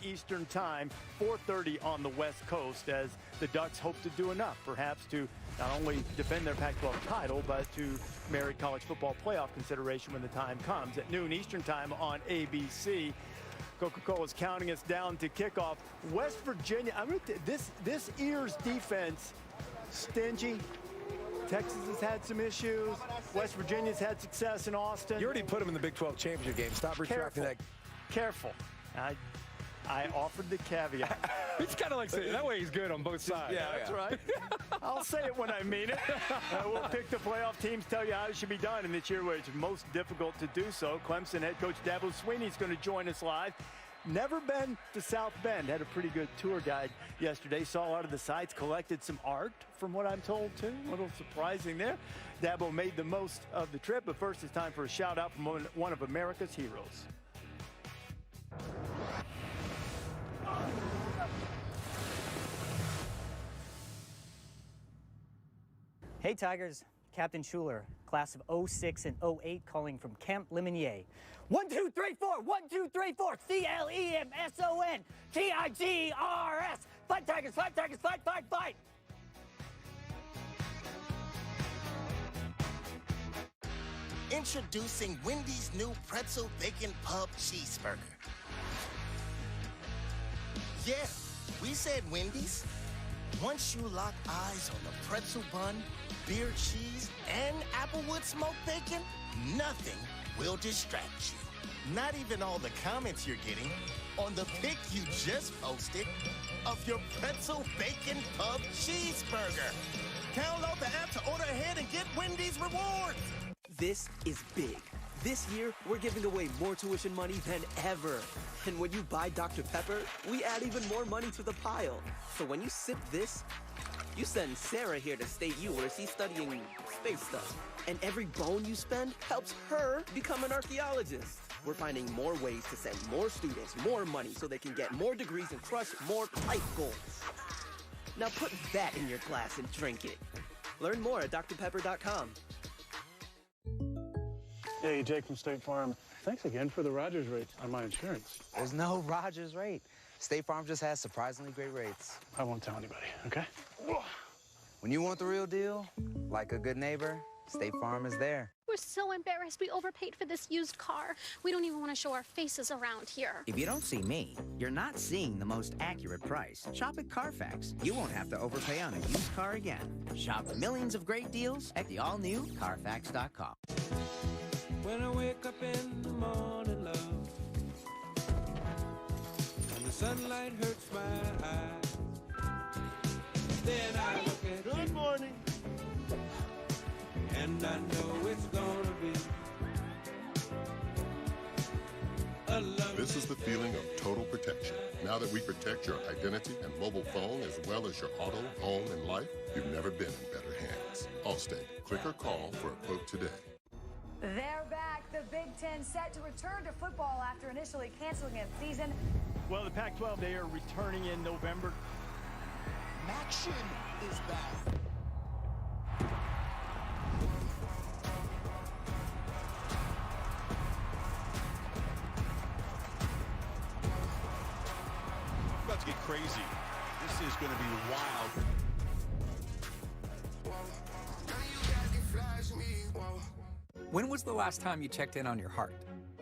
Eastern Time, 4:30 on the West Coast, as the Ducks hope to do enough, perhaps, to not only defend their Pac-12 title, but to merit college football playoff consideration when the time comes. At noon Eastern Time on ABC, Coca-Cola's counting us down to kickoff. West Virginia, this year's defense, stingy. Texas has had some issues. West Virginia's had success in Austin. You already put them in the Big 12 championship game. Stop retracting that. Careful. I offered the caveat. It's kind of like saying that way he's good on both sides. Yeah, that's right. I'll say it when I mean it. We'll pick the playoff teams, tell you how it should be done. And this year, where it's most difficult to do so, Clemson head coach Dabo Swinney's going to join us live. Never been to South Bend. Had a pretty good tour guide yesterday. Saw a lot of the sites, collected some art, from what I'm told, too. A little surprising there. Dabo made the most of the trip, but first it's time for a shout-out from one of America's heroes. Hey Tigers, Captain Schuler, class of 06 and 08, calling from Camp Lemonnier. 1, 2, 3, 4, 1, 2, 3, 4, CLEMSON, TIGRS. Fight Tigers, fight Tigers, fight, fight, fight. Introducing Wendy's new pretzel bacon pub cheeseburger. Yeah, we said Wendy's. Once you lock eyes on the pretzel bun, beer cheese, and Applewood smoked bacon, nothing will distract you. Not even all the comments you're getting on the pic you just posted of your pretzel bacon pub cheeseburger. Download the app to order ahead and get Wendy's rewards. This is big. This year, we're giving away more tuition money than ever. And when you buy Dr. Pepper, we add even more money to the pile. So when you sip this, you send Sarah here to State U, where she's studying space stuff. And every bone you spend helps her become an archaeologist. We're finding more ways to send more students more money so they can get more degrees and crush more life goals. Now put that in your glass and drink it. Learn more at drpepper.com. Hey, Jake from State Farm. Thanks again for the Rogers rate on my insurance. There's no Rogers rate. State Farm just has surprisingly great rates. I won't tell anybody, okay? When you want the real deal, like a good neighbor, State Farm is there. We're so embarrassed we overpaid for this used car. We don't even want to show our faces around here. If you don't see me, you're not seeing the most accurate price. Shop at Carfax. You won't have to overpay on a used car again. Shop millions of great deals at the all-new Carfax.com. When I wake up in the morning, love, and the sunlight hurts my eyes, then I look at you. Good morning. And I know it's gonna be a lovely This is the feeling of total protection. Now that we protect your identity and mobile phone as well as your auto, home, and life, you've never been in better hands. Allstate. Click or call for a quote today. They're back. The Big Ten set to return to football after initially canceling its season. Well, the Pac-12, they are returning in November. Action is back. About to get crazy. This is going to be wild. When was the last time you checked in on your heart?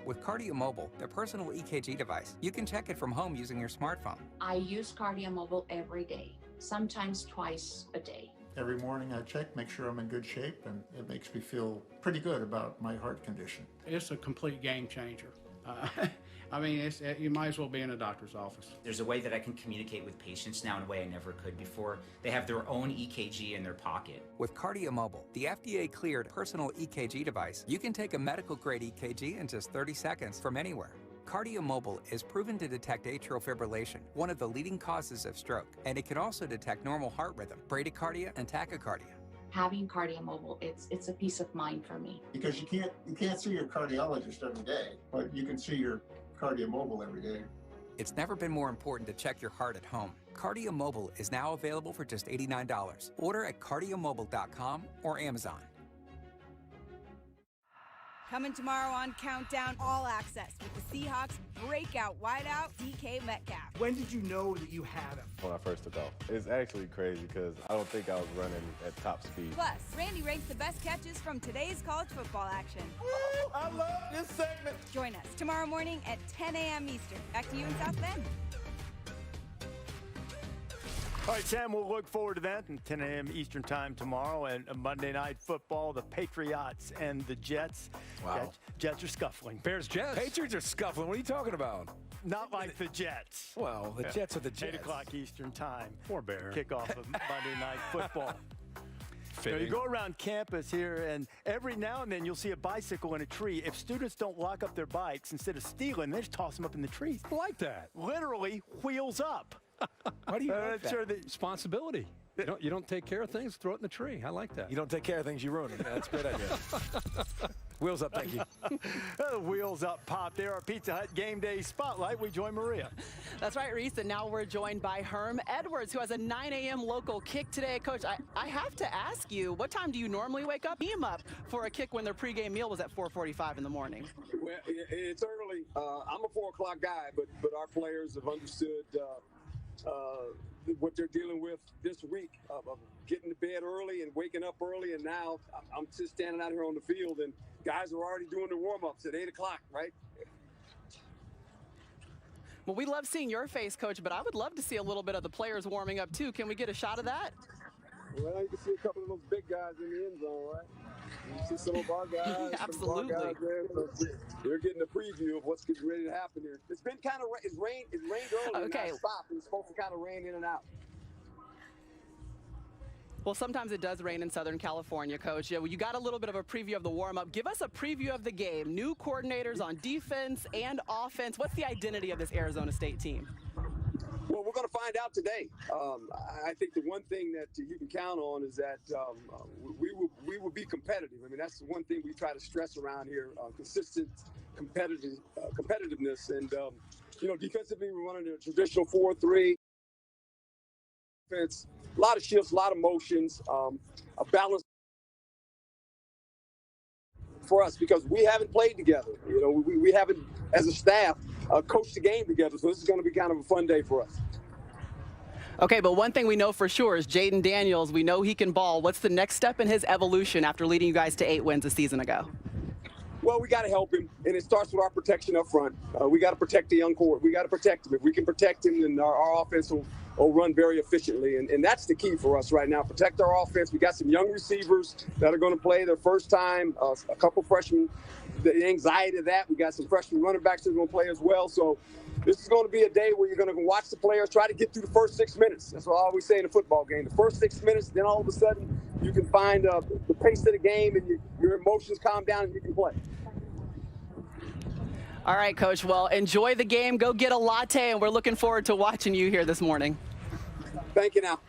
With Cardio Mobile, their personal EKG device, you can check it from home using your smartphone. I use Cardio Mobile every day, sometimes twice a day. Every morning I check, make sure I'm in good shape, and it makes me feel pretty good about my heart condition. It's a complete game changer. I mean, you might as well be in a doctor's office. There's a way that I can communicate with patients now in a way I never could before. They have their own EKG in their pocket. With Cardio Mobile, the FDA-cleared personal EKG device, you can take a medical-grade EKG in just 30 seconds from anywhere. Cardio Mobile is proven to detect atrial fibrillation, one of the leading causes of stroke, and it can also detect normal heart rhythm, bradycardia, and tachycardia. Having Cardio Mobile, it's a peace of mind for me. Because you can't see your cardiologist every day, but you can see your Cardio Mobile every day. It's never been more important to check your heart at home. Cardio Mobile is now available for just $89. Order at cardiomobile.com or Amazon. Coming tomorrow on Countdown, All Access with the Seahawks breakout wideout, DK Metcalf. When did you know that you had him? When I first took off. It's actually crazy because I don't think I was running at top speed. Plus, Randy ranks the best catches from today's college football action. Woo! I love this segment. Join us tomorrow morning at 10 a.m. Eastern. Back to you in South Bend. All right, Sam, we'll look forward to that at 10 a.m. Eastern time tomorrow. And Monday Night Football, the Patriots and the Jets. Wow. Jets are scuffling. Bears, Jets. Patriots are scuffling. What are you talking about? Not like the Jets. Well, the Jets are the Jets. 8 o'clock Eastern time. Poor Bear. Kickoff of Monday Night Football. You go around campus here, and every now and then you'll see a bicycle in a tree. If students don't lock up their bikes, instead of stealing, they just toss them up in the trees. I like that. Literally, wheels up. Why do you like that? Sure Responsibility. You don't take care of things, throw it in the tree. I like that. You don't take care of things, you ruin them. Yeah, that's a great idea. Wheels up, thank you. Wheels up, pop. There, our Pizza Hut Game Day Spotlight. We join Maria. That's right, Reese, and now we're joined by Herm Edwards, who has a 9 a.m. local kick today. Coach, I have to ask you, what time do you normally wake up? Team up for a kick when their pregame meal was at 4:45 in the morning. Well, it's early. I'm a 4 o'clock guy, but our players have understood what they're dealing with this week of getting to bed early and waking up early, and now I'm just standing out here on the field, and guys are already doing their warm-ups at 8 o'clock, right? Well, we love seeing your face, Coach, but I would love to see a little bit of the players warming up, too. Can we get a shot of that? Well, you can see a couple of those big guys in the end zone, right? You see some of our guys. Absolutely. Some of our guys there, so they're getting a preview of what's getting ready to happen here. It's been kind of it rained early, okay. And now it stopped. It's supposed to kind of rain in and out. Well, sometimes it does rain in Southern California, Coach. Yeah, well, you got a little bit of a preview of the warm-up. Give us a preview of the game. New coordinators on defense and offense. What's the identity of this Arizona State team? Well, we're going to find out today. I think the one thing that you can count on is that we will be competitive. I mean, that's the one thing we try to stress around here: consistent competitiveness. And defensively, we're running a traditional 4-3 defense. A lot of shifts, a lot of motions, a balance for us because we haven't played together. We haven't, as a staff, coached the game together. So this is going to be kind of a fun day for us. Okay, but one thing we know for sure is Jaden Daniels. We know he can ball. What's the next step in his evolution after leading you guys to 8 wins a season ago? Well, we got to help him, and it starts with our protection up front. We got to protect the young core. We got to protect him. If we can protect him, then our offense will run very efficiently, and that's the key for us right now. Protect our offense. We got some young receivers that are going to play their first time, a couple freshmen. The anxiety of that. We got some freshman running backs that are going to play as well. So this is going to be a day where you're going to watch the players try to get through the first 6 minutes. That's what I always say in a football game. The first 6 minutes, then all of a sudden you can find the pace of the game and your emotions calm down and you can play. All right, Coach. Well, enjoy the game. Go get a latte, and we're looking forward to watching you here this morning. Thank you now.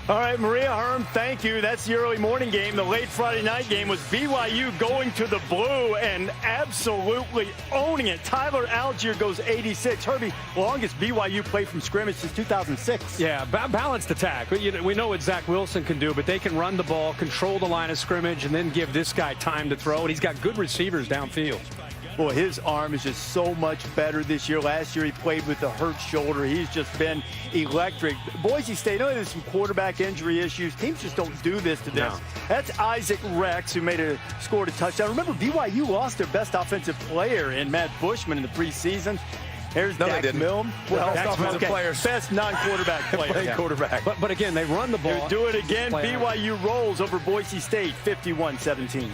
All right, Maria Herm, thank you. That's the early morning game. The late Friday night game was BYU going to the blue and absolutely owning it. Tyler Algier goes 86. Herbie, longest BYU play from scrimmage since 2006. Yeah, balanced attack. We know what Zach Wilson can do, but they can run the ball, control the line of scrimmage, and then give this guy time to throw. And he's got good receivers downfield. Boy, his arm is just so much better this year. Last year he played with the hurt shoulder. He's just been electric. Boise State, I know there's some quarterback injury issues. Teams just don't do this to them. No. That's Isaac Rex, who scored a touchdown. Remember, BYU lost their best offensive player in Matt Bushman in the preseason. Here's Dax Milne. Well, best offensive players. Best non-quarterback player. Yeah. Quarterback. But again, they run the ball. Do it again. BYU rolls over Boise State, 51-17.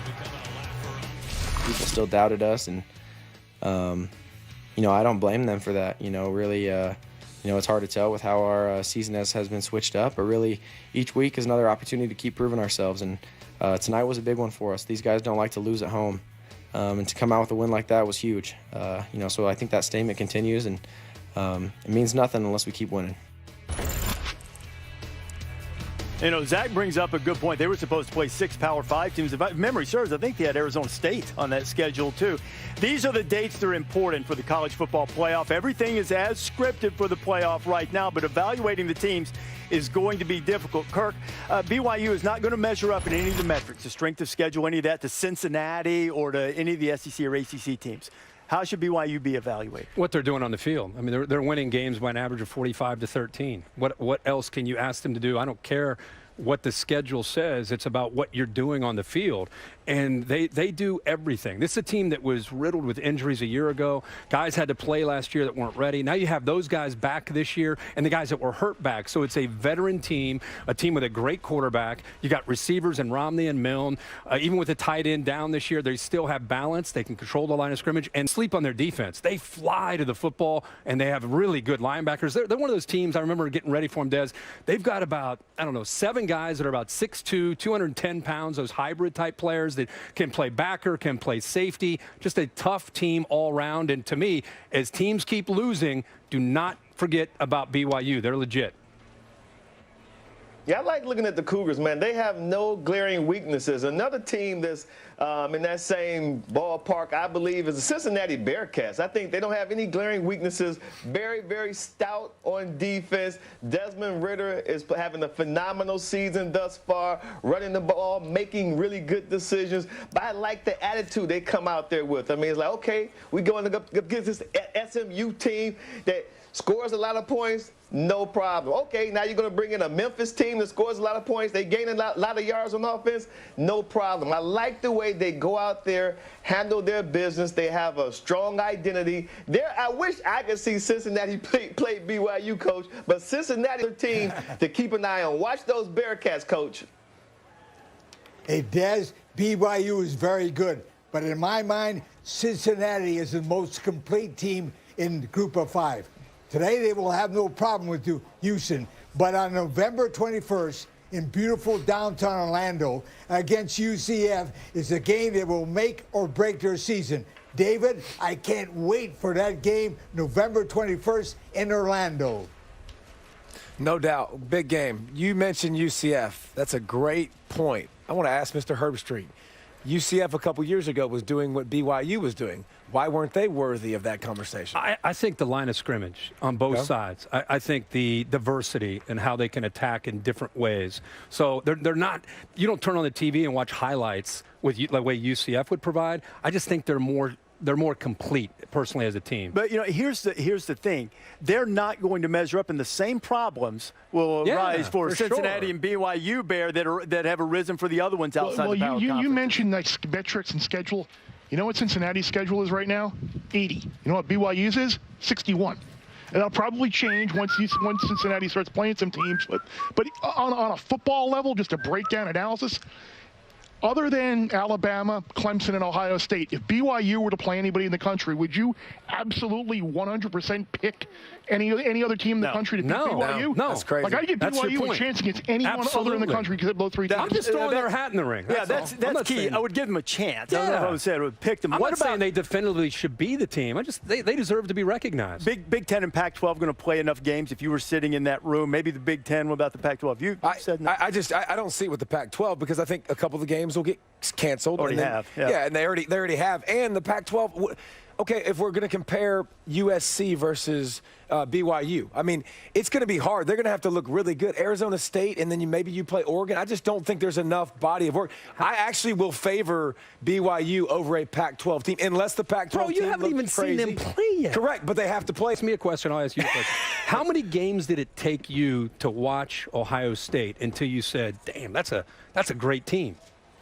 People still doubted us, and I don't blame them for that. Really, it's hard to tell with how our season has been switched up, but really each week is another opportunity to keep proving ourselves, and tonight was a big one for us. These guys don't like to lose at home, and to come out with a win like that was huge. So I think that statement continues, and it means nothing unless we keep winning. Zach brings up a good point. They were supposed to play 6 Power 5 teams. If memory serves, I think they had Arizona State on that schedule too. These are the dates that are important for the college football playoff. Everything is as scripted for the playoff right now, but evaluating the teams, is going to be difficult. Kirk, BYU is not going to measure up in any of the metrics, the strength of schedule, any of that, to Cincinnati or to any of the SEC or ACC teams. How should BYU be evaluated? What they're doing on the field. I mean, they're winning games by an average of 45-13. What else can you ask them to do? I don't care what the schedule says. It's about what you're doing on the field. And they do everything. This is a team that was riddled with injuries a year ago. Guys had to play last year that weren't ready. Now you have those guys back this year and the guys that were hurt back. So it's a veteran team, a team with a great quarterback. You got receivers in Romney and Milne. Even with a tight end down this year, they still have balance. They can control the line of scrimmage and sleep on their defense. They fly to the football, and they have really good linebackers. They're one of those teams, I remember getting ready for them, Des. They've got about, 7 guys that are about 6'2", 210 pounds, those hybrid-type players that can play backer, can play safety. Just a tough team all around. And to me, as teams keep losing, do not forget about BYU. They're legit. Yeah, I like looking at the Cougars, man. They have no glaring weaknesses. Another team that's in that same ballpark, I believe, is the Cincinnati Bearcats. I think they don't have any glaring weaknesses. Very, very stout on defense. Desmond Ridder is having a phenomenal season thus far, running the ball, making really good decisions. But I like the attitude they come out there with. I mean, it's like, okay, we're going to go get this SMU team that scores a lot of points, no problem. Okay, now you're going to bring in a Memphis team that scores a lot of points. They gain a lot of yards on offense, no problem. I like the way they go out there, handle their business. They have a strong identity. I wish I could see Cincinnati play BYU, Coach, but Cincinnati is a team to keep an eye on. Watch those Bearcats, Coach. Hey, Des, BYU is very good, but in my mind, Cincinnati is the most complete team in the group of 5. Today, they will have no problem with Houston. But on November 21st, in beautiful downtown Orlando, against UCF, is a game that will make or break their season. David, I can't wait for that game, November 21st in Orlando. No doubt. Big game. You mentioned UCF. That's a great point. I want to ask Mr. Herbstreit. UCF a couple years ago was doing what BYU was doing. Why weren't they worthy of that conversation? I think the line of scrimmage on both sides. I think the diversity and how they can attack in different ways. So they're not – you don't turn on the TV and watch highlights with the way UCF would provide. I just think they're more complete, personally, as a team. But, here's the thing. They're not going to measure up, and the same problems will arise for Cincinnati and BYU, Bear, that have arisen for the other ones outside the Power Conference. You mentioned like metrics and schedule. You know what Cincinnati's schedule is right now? 80. You know what BYU's is? 61. And that'll probably change once Cincinnati starts playing some teams. But on a football level, just a breakdown analysis, other than Alabama, Clemson, and Ohio State, if BYU were to play anybody in the country, would you absolutely 100% pick any other team in the country to beat BYU? No, that's crazy. Like, I give BYU a chance against anyone other in the country because of those 3 teams. I'm just throwing their hat in the ring. That's key. I would give them a chance. I don't know if I would say I would pick them. I'm not saying they definitively should be the team. They deserve to be recognized. Big Ten and Pac-12 going to play enough games. If you were sitting in that room, maybe the Big Ten. What about the Pac-12? You said no. I don't see it with the Pac-12 because I think a couple of the games will get canceled. Already have. Yeah, and they already have. And the Pac-12. Okay, if we're going to compare USC versus BYU, I mean, it's going to be hard. They're going to have to look really good. Arizona State, and then maybe you play Oregon. I just don't think there's enough body of work. I actually will favor BYU over a Pac-12 team, unless the Pac-12 team you haven't even seen them play yet. Correct, but they have to play. Ask me a question. I'll ask you a question. How many games did it take you to watch Ohio State until you said, damn, that's a great team?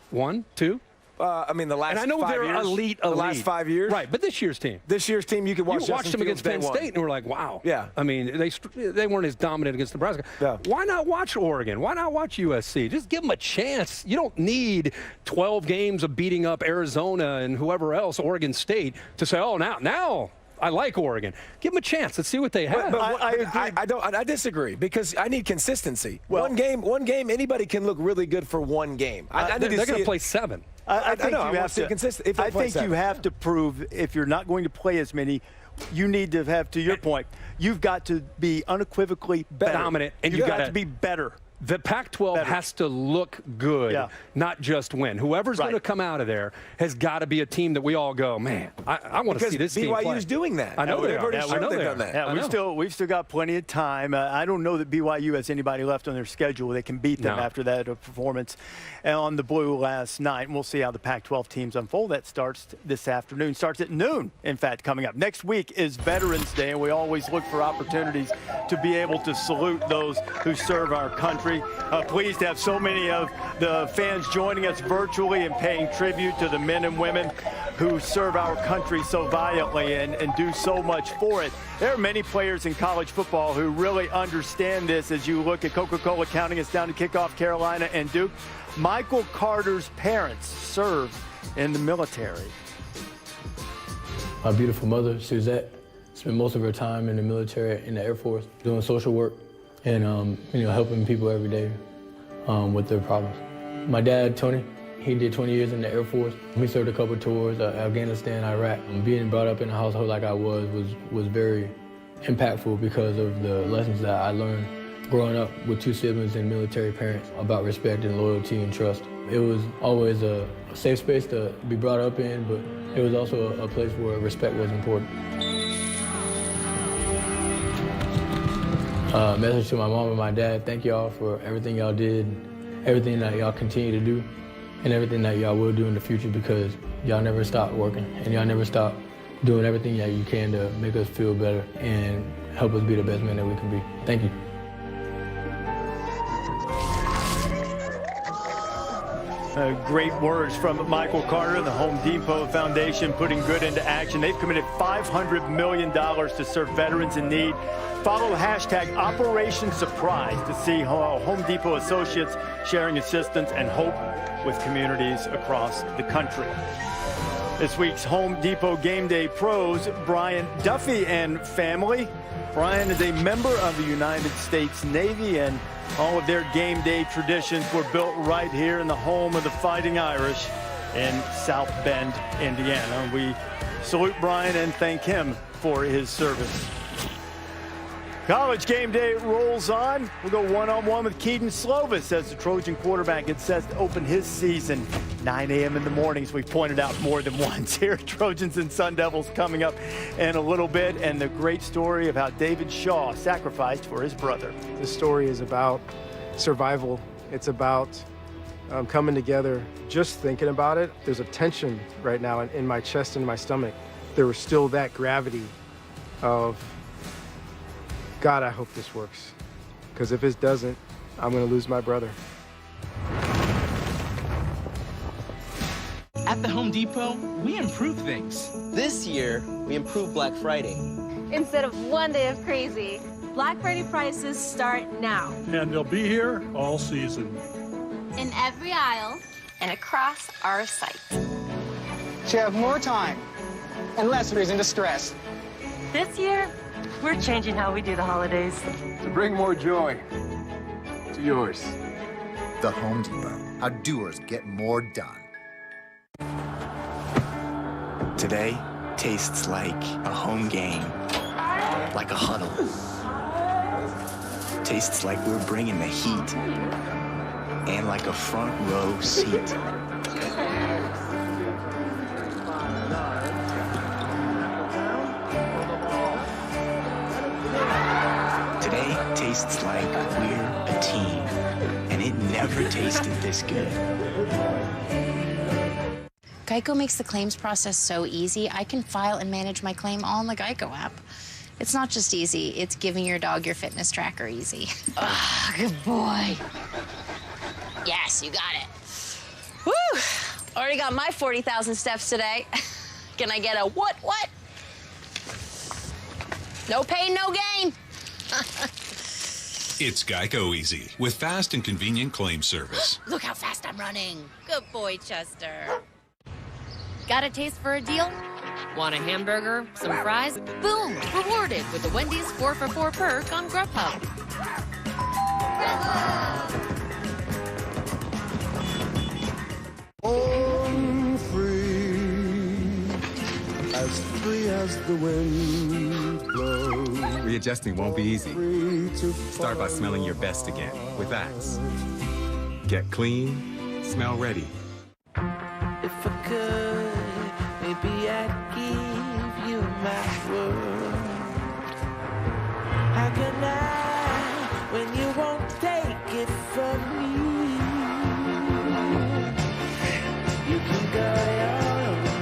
1, 2? I mean, the last 5 years. And I know they're elite. The last 5 years. Right, but this year's team. This year's team, you could watch them against Penn State, and we're like, wow. Yeah. I mean, they weren't as dominant against Nebraska. Yeah. Why not watch Oregon? Why not watch USC? Just give them a chance. You don't need 12 games of beating up Arizona and whoever else, Oregon State, to say, oh, now I like Oregon. Give them a chance. Let's see what they have. But I disagree because I need consistency. Well, one game, anybody can look really good for one game. They're going to play 7. I think you have to. Consistent. I think you have to prove if you're not going to play as many, you need to have, to your point, you've got to be unequivocally better. Dominant, and you've got to be better. The Pac-12 has to look good, not just win. Whoever's going to come out of there has got to be a team that we all go, man, I want to see this team play. BYU's doing that. I know they are. I know they've done that. Yeah, we've still got plenty of time. I don't know that BYU has anybody left on their schedule that can beat them after that performance on the Blue last night. And we'll see how the Pac-12 teams unfold. That starts this afternoon. Starts at noon, in fact, coming up. Next week is Veterans Day, and we always look for opportunities to be able to salute those who serve our country. Pleased to have so many of the fans joining us virtually and paying tribute to the men and women who serve our country so valiantly and do so much for it. There are many players in college football who really understand this. As you look at Coca-Cola counting us down to kickoff, Carolina and Duke. Michael Carter's parents serve in the military. My beautiful mother, Suzette, spent most of her time in the military, in the Air Force, doing social work and helping people every day with their problems. My dad, Tony, he did 20 years in the Air Force. He served a couple of tours, Afghanistan, Iraq. Being brought up in a household like I was very impactful because of the lessons that I learned growing up with two siblings and military parents about respect and loyalty and trust. It was always a safe space to be brought up in, but it was also a place where respect was important. Message to my mom and my dad, thank y'all for everything y'all did, everything that y'all continue to do, and everything that y'all will do in the future, because y'all never stop working and y'all never stop doing everything that you can to make us feel better and help us be the best men that we can be. Thank you. Great words from Michael Carter, the Home Depot Foundation putting good into action. They've committed $500 million to serve veterans in need. Follow the hashtag Operation Surprise to see Home Depot associates sharing assistance and hope with communities across the country. This week's Home Depot Game Day pros, Brian Duffy and family. Brian is a member of the United States Navy, and all of their game day traditions were built right here in the home of the Fighting Irish in South Bend, Indiana. We salute Brian and thank him for his service. College game day rolls on. We'll go one-on-one with Keaton Slovis as the Trojan quarterback gets set to open his season 9 a.m. in the mornings. We've pointed out more than once here. Trojans and Sun Devils coming up in a little bit, and the great story of how David Shaw sacrificed for his brother. This story is about survival. It's about coming together. Just thinking about it, there's a tension right now in my chest and my stomach. There was still that gravity of, God, I hope this works. Because if it doesn't, I'm going to lose my brother. At the Home Depot, we improve things. This year, we improved Black Friday. Instead of one day of crazy, Black Friday prices start now. And they'll be here all season. In every aisle and across our site. So you have more time and less reason to stress. This year, we're changing how we do the holidays. To bring more joy to yours. The Home Depot. How doers get more done. Today tastes like a home game, like a huddle. Tastes like we're bringing the heat, and like a front row seat. Today tastes like we're a team, and it never tasted this good. Geico makes the claims process so easy. I can file and manage my claim all in the Geico app. It's not just easy, it's giving your dog your fitness tracker easy. Ah, good boy. Yes, you got it. Woo! Already got my 40,000 steps today. Can I get a what? No pain, no gain. It's Geico Easy with fast and convenient claim service. Look how fast I'm running. Good boy, Chester. Got a taste for a deal? Want a hamburger, some fries? Boom! Rewarded with the Wendy's 4 for $4 perk on Grubhub. Born free, as free as as the wind blows. Readjusting won't be easy. Start by smelling your best again with Axe. Get clean, smell ready. If I could, maybe I'd give you my word. How can I, when you won't take it from me? You can go your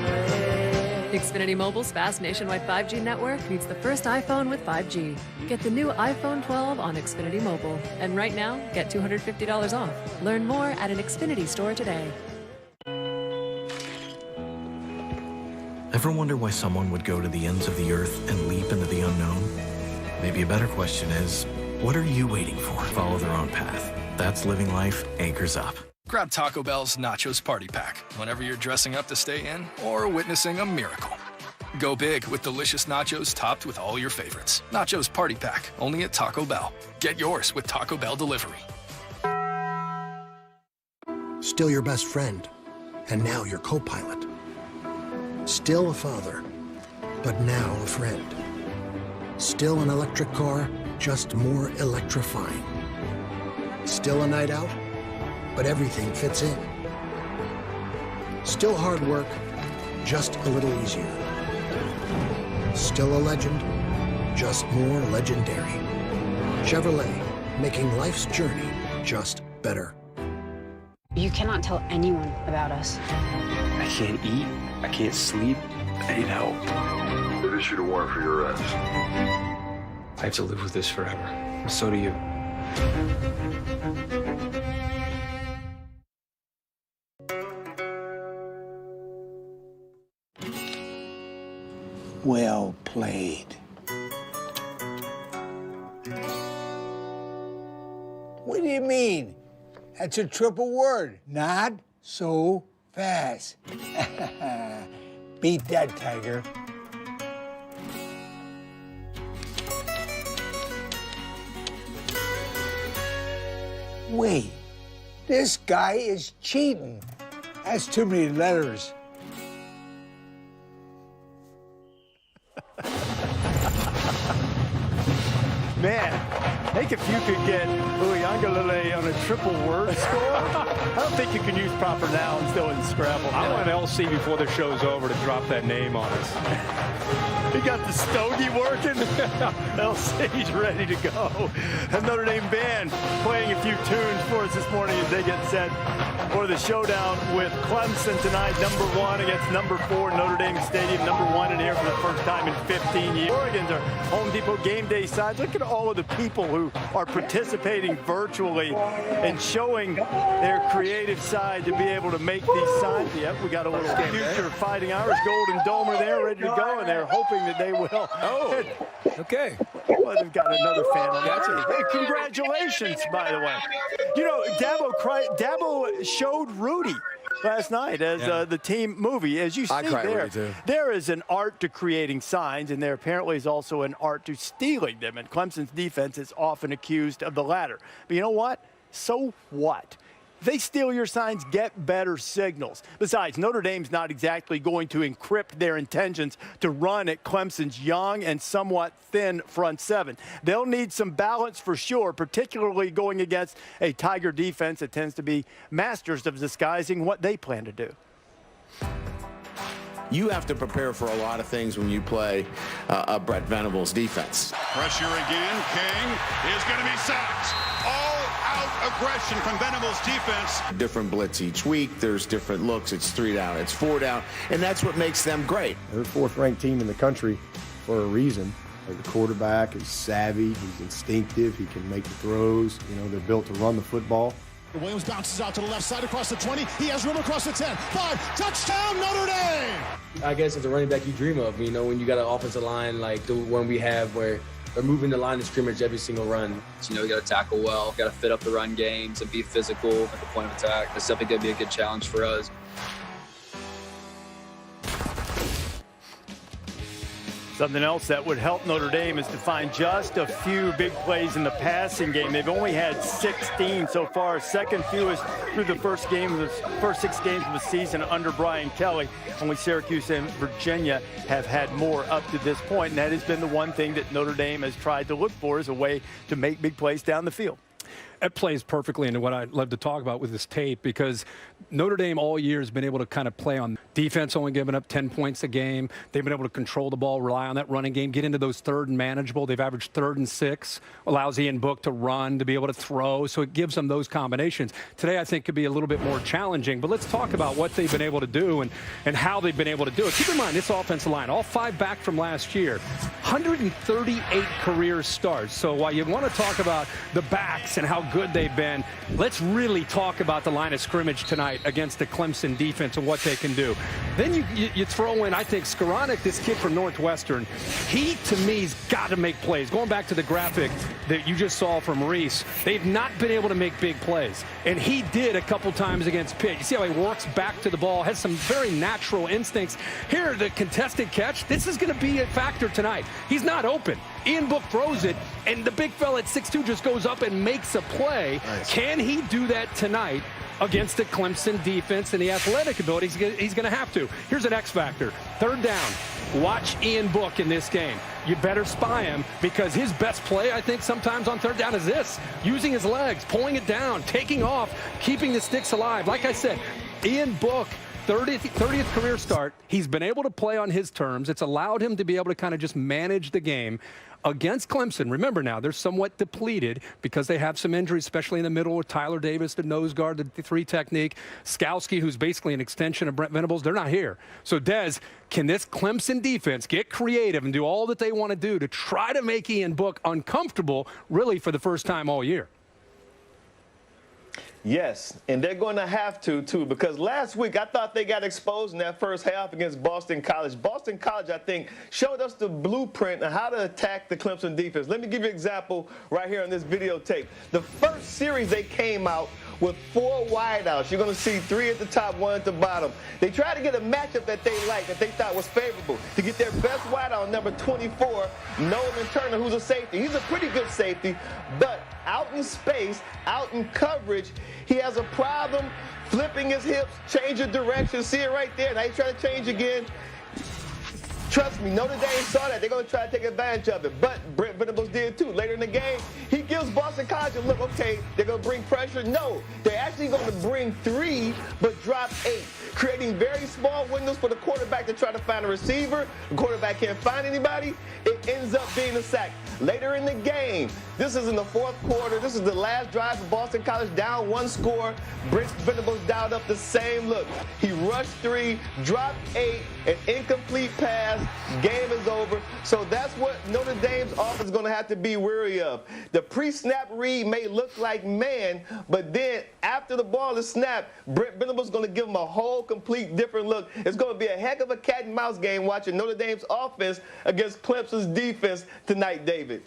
way. Xfinity Mobile's fast nationwide 5G network meets the first iPhone with 5G. Get the new iPhone 12 on Xfinity Mobile. And right now, get $250 off. Learn more at an Xfinity store today. Ever wonder why someone would go to the ends of the earth and leap into the unknown? Maybe a better question is, what are you waiting for? Follow their own path. That's living life anchors up. Grab Taco Bell's Nachos Party Pack whenever you're dressing up to stay in or witnessing a miracle. Go big with delicious nachos topped with all your favorites. Nachos Party Pack, only at Taco Bell. Get yours with Taco Bell delivery. Still your best friend, and now your co-pilot. Still a father, but now a friend. Still an electric car, just more electrifying. Still a night out, but everything fits in. Still hard work, just a little easier. Still a legend, just more legendary. Chevrolet, making life's journey just better. You cannot tell anyone about us. I can't eat, I can't sleep, I need help. They've issued a warrant for your arrest. I have to live with this forever. So do you. Well played. What do you mean? That's a triple word. Not so fast. Beat that, Tiger. Wait, this guy is cheating. That's too many letters. Man, I think if you could get Uyangalele on a triple word score, I don't think you can use proper nouns still in Scrabble. I want LC before the show's over to drop that name on us. He got the stogie working. LC's ready to go. And Notre Dame band playing a few tunes for us this morning as they get set for the showdown with Clemson tonight. #1 against #4 Notre Dame Stadium. #1 in here for the first time in 15 years. Oregon's our Home Depot game day side. Look at all of the people who are participating virtually and showing their creative side to be able to make these signs. Yep, we got a little future Fighting Irish Golden Domer there ready to go, and they're hoping that they will. Oh, okay. Well, they've got another fan on that. Hey, congratulations, by the way. You know, Dabo showed Rudy last night as the team movie. As you see there is an art to creating signs, and there apparently is also an art to stealing them. And Clemson's defense is often accused of the latter. But you know what? So what? If they steal your signs, get better signals. Besides, Notre Dame's not exactly going to encrypt their intentions to run at Clemson's young and somewhat thin front seven. They'll need some balance for sure, particularly going against a Tiger defense that tends to be masters of disguising what they plan to do. You have to prepare for a lot of things when you play Brett Venables' defense. Pressure again. King is going to be sacked. All-out aggression from Venables' defense. Different blitz each week. There's different looks. It's 3 down. It's 4 down. And that's what makes them great. They're the 4th-ranked team in the country for a reason. The quarterback is savvy. He's instinctive. He can make the throws. You know, they're built to run the football. Williams bounces out to the left side across the 20. He has room across the 10. 5. Touchdown, Notre Dame! I guess it's a running back you dream of, you know, when you got an offensive line like the one we have where they're moving the line of scrimmage every single run. You know, you got to tackle well, got to fit up the run games and be physical at the point of attack. That's definitely going to be a good challenge for us. Something else that would help Notre Dame is to find just a few big plays in the passing game. They've only had 16 so far, second fewest through the first 6 games of the season under Brian Kelly. Only Syracuse and Virginia have had more up to this point, and that has been the one thing that Notre Dame has tried to look for as a way to make big plays down the field. It plays perfectly into what I'd love to talk about with this tape, because Notre Dame all year has been able to kind of play on defense, only giving up 10 points a game. They've been able to control the ball, rely on that running game, get into those 3rd and manageable. They've averaged 3rd and 6, allows Ian Book to run, to be able to throw, so it gives them those combinations. Today, I think, could be a little bit more challenging, but let's talk about what they've been able to do and how they've been able to do it. Keep in mind, this offensive line, all 5 back from last year, 138 career starts. So while you want to talk about the backs and how good they've been, let's really talk about the line of scrimmage tonight against the Clemson defense and what they can do. Then you throw in, I think, Skoranek, this kid from Northwestern. He, to me, has got to make plays. Going back to the graphic that you just saw from Reese, they've not been able to make big plays. And he did a couple times against Pitt. You see how he works back to the ball, has some very natural instincts. Here, the contested catch, this is going to be a factor tonight. He's not open. Ian Book throws it, and the big fella at 6'2" just goes up and makes a play. Nice. Can he do that tonight against the Clemson defense and the athletic ability? He's going to have to. Here's an X factor. 3rd down. Watch Ian Book in this game. You better spy him, because his best play, I think, sometimes on 3rd down is this. Using his legs, pulling it down, taking off, keeping the sticks alive. Like I said, Ian Book, 30th career start. He's been able to play on his terms. It's allowed him to be able to kind of just manage the game. Against Clemson, remember now, they're somewhat depleted because they have some injuries, especially in the middle with Tyler Davis, the nose guard, the 3 technique. Skowski, who's basically an extension of Brent Venables, they're not here. So, Des, can this Clemson defense get creative and do all that they want to do to try to make Ian Book uncomfortable, really, for the first time all year? Yes, and they're going to have to, too, because last week I thought they got exposed in that first half against Boston College. Boston College, I think, showed us the blueprint on how to attack the Clemson defense. Let me give you an example right here on this videotape. The first series they came out with 4 wideouts. You're going to see 3 at the top, 1 at the bottom. They tried to get a matchup that they liked, that they thought was favorable, to get their best wideout, number 24, Nolan Turner, who's a safety. He's a pretty good safety, but out in space, out in coverage, he has a problem flipping his hips, change of direction. See it right there. Now he's trying to change again. Trust me, Notre Dame saw that. They're going to try to take advantage of it. But Brent Venables did too. Later in the game, he gives Boston College a look. Okay, they're going to bring pressure. No, they're actually going to bring 3, but drop 8, creating very small windows for the quarterback to try to find a receiver. The quarterback can't find anybody. It ends up being a sack. Later in the game, this is in the 4th quarter. This is the last drive for Boston College, down 1 score. Brent Venables dialed up the same look. He rushed 3, dropped 8, an incomplete pass. Game is over. So that's what Notre Dame's offense is going to have to be wary of. The pre-snap read may look like man, but then after the ball is snapped, Brent Venables is going to give him a whole complete different look. It's going to be a heck of a cat and mouse game watching Notre Dame's offense against Clemson's defense tonight, David.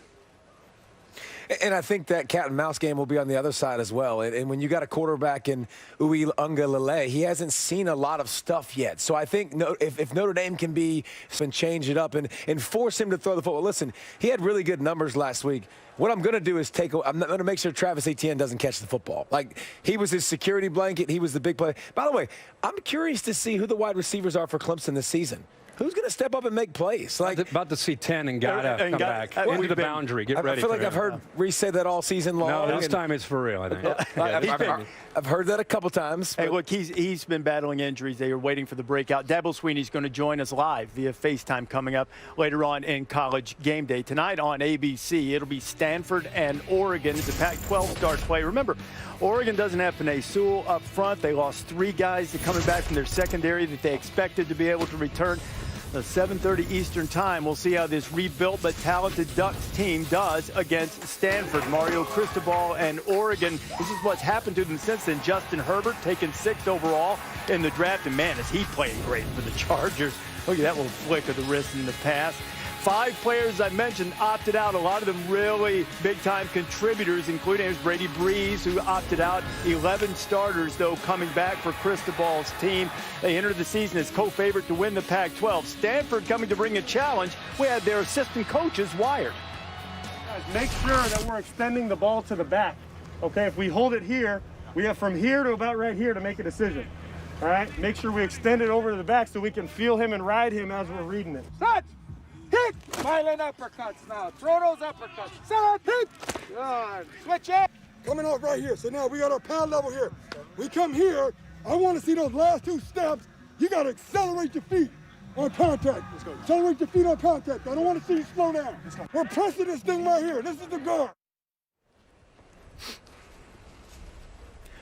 And I think that cat and mouse game will be on the other side as well. And when you got a quarterback in Uiagalelei, he hasn't seen a lot of stuff yet. So I think if Notre Dame can be and change it up and force him to throw the football. Listen, he had really good numbers last week. What I'm going to do is I'm going to make sure Travis Etienne doesn't catch the football. Like, he was his security blanket. He was the big play. By the way, I'm curious to see who the wide receivers are for Clemson this season. Who's going to step up and make plays? Like, about to see 10 and Ncaa come back into the boundary. Get ready. I feel like I've heard Reese say that all season long. No, this time it's for real, I think. I've heard that a couple times. Hey, look, he's been battling injuries. They are waiting for the breakout. Dabo Sweeney's going to join us live via FaceTime coming up later on in College Game Day. Tonight on ABC, it'll be Stanford and Oregon. The Pac-12 starts play. Remember, Oregon doesn't have Penei Sewell up front. They lost 3 guys coming back from their secondary that they expected to be able to return. 7:30 Eastern time. We'll see how this rebuilt but talented Ducks team does against Stanford. Mario Cristobal and Oregon. This is what's happened to them since then. Justin Herbert taken 6th overall in the draft. And man, is he playing great for the Chargers. Look at that little flick of the wrist in the pass. 5 players I mentioned opted out, a lot of them really big-time contributors, including Brady Breeze, who opted out. 11 starters, though, coming back for Cristobal's team. They entered the season as co-favorite to win the Pac-12. Stanford coming to bring a challenge. We had their assistant coaches wired. Guys, make sure that we're extending the ball to the back. Okay, if we hold it here, we have from here to about right here to make a decision. All right, make sure we extend it over to the back so we can feel him and ride him as we're reading it. Set! Hit! Violent uppercuts now. Throw those uppercuts. Set! Hit! Good. Switch it! Coming out right here. So now we got our pad level here. We come here. I want to see those last 2 steps. You got to accelerate your feet on contact. Let's go. Accelerate your feet on contact. I don't want to see you slow down. Let's go. We're pressing this thing right here. This is the guard.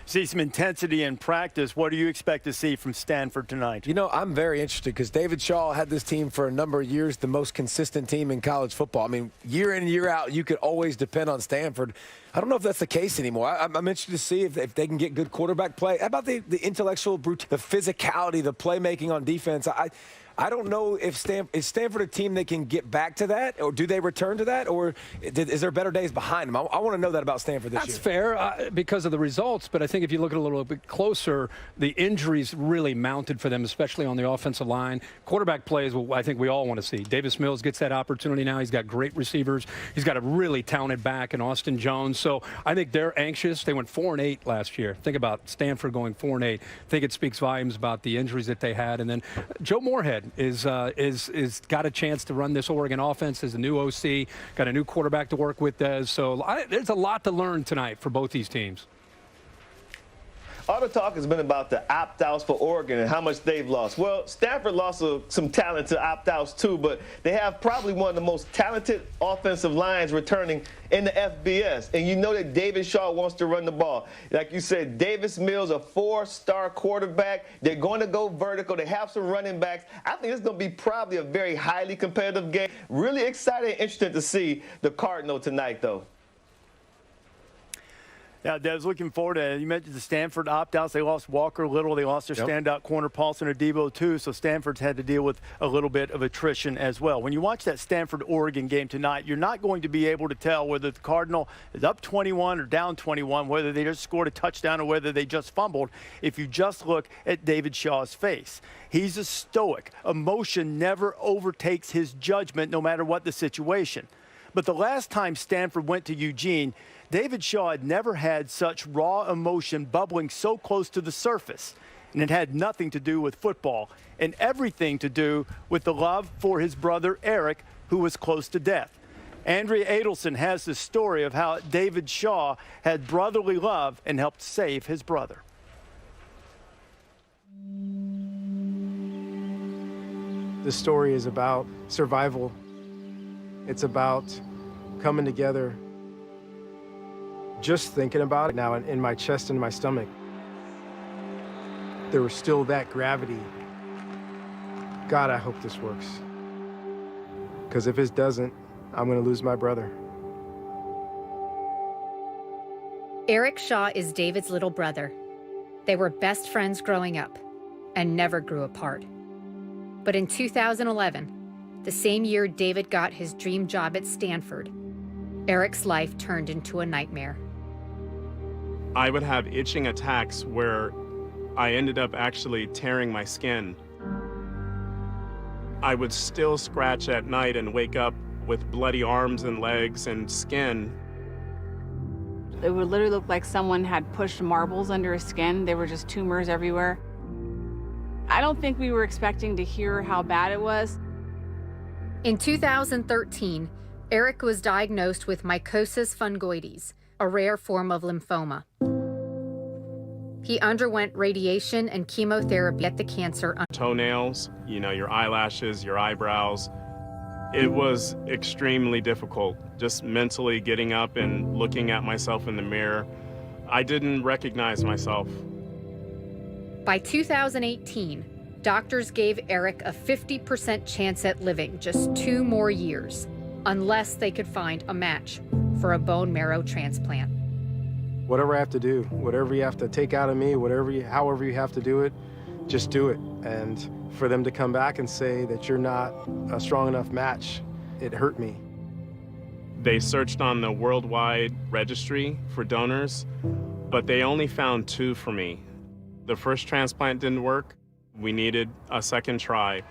See some intensity in practice. What do you expect to see from Stanford tonight? You know, I'm very interested because David Shaw had this team for a number of years, the most consistent team in college football. I mean, year in and year out, you could always depend on Stanford. I don't know if that's the case anymore. I'm interested to see if they can get good quarterback play. How about the intellectual brute, the physicality, the playmaking on defense? I don't know if is Stanford a team that can get back to that, or do they return to that, or is there better days behind them? I want to know that about Stanford this year. That's fair because of the results, but I think if you look at it a little bit closer, the injuries really mounted for them, especially on the offensive line. Quarterback play is what I think we all want to see. Davis Mills gets that opportunity now. He's got great receivers. He's got a really talented back in Austin Jones. So I think they're anxious. They went 4-8 last year. Think about Stanford going 4-8. I think it speaks volumes about the injuries that they had. And then Joe Moorhead is got a chance to run this Oregon offense as a new OC, got a new quarterback to work with, Des. So there's a lot to learn tonight for both these teams. All the talk has been about the opt-outs for Oregon and how much they've lost. Well, Stanford lost some talent to opt-outs too, but they have probably one of the most talented offensive lines returning in the FBS. And you know that David Shaw wants to run the ball. Like you said, Davis Mills, a 4-star quarterback. They're going to go vertical. They have some running backs. I think it's going to be probably a very highly competitive game. Really excited and interested to see the Cardinal tonight, though. Yeah, Des, looking forward to it. You mentioned the Stanford opt-outs. They lost Walker Little. They lost their standout corner, Paulson Adebo, too. So Stanford's had to deal with a little bit of attrition as well. When you watch that Stanford-Oregon game tonight, you're not going to be able to tell whether the Cardinal is up 21 or down 21, whether they just scored a touchdown or whether they just fumbled, if you just look at David Shaw's face. He's a stoic. Emotion never overtakes his judgment, no matter what the situation. But the last time Stanford went to Eugene, David Shaw had never had such raw emotion bubbling so close to the surface. And it had nothing to do with football and everything to do with the love for his brother Eric, who was close to death. Andrea Adelson has the story of how David Shaw had brotherly love and helped save his brother. This story is about survival. It's about coming together. Just thinking about it now in my chest and my stomach, there was still that gravity. God, I hope this works. Because if it doesn't, I'm going to lose my brother. Eric Shaw is David's little brother. They were best friends growing up and never grew apart. But in 2011, the same year David got his dream job at Stanford, Eric's life turned into a nightmare. I would have itching attacks where I ended up actually tearing my skin. I would still scratch at night and wake up with bloody arms and legs and skin. It would literally look like someone had pushed marbles under his skin. There were just tumors everywhere. I don't think we were expecting to hear how bad it was. In 2013, Eric was diagnosed with mycosis fungoides, a rare form of lymphoma. He underwent radiation and chemotherapy at the cancer. Toenails, your eyelashes, your eyebrows. It was extremely difficult, just mentally getting up and looking at myself in the mirror. I didn't recognize myself. By 2018, doctors gave Eric a 50% chance at living just 2 more years, unless they could find a match for a bone marrow transplant. Whatever I have to do, whatever you have to take out of me, however you have to do it, just do it. And for them to come back and say that you're not a strong enough match, it hurt me. They searched on the worldwide registry for donors, but they only found 2 for me. The first transplant didn't work. We needed a second try.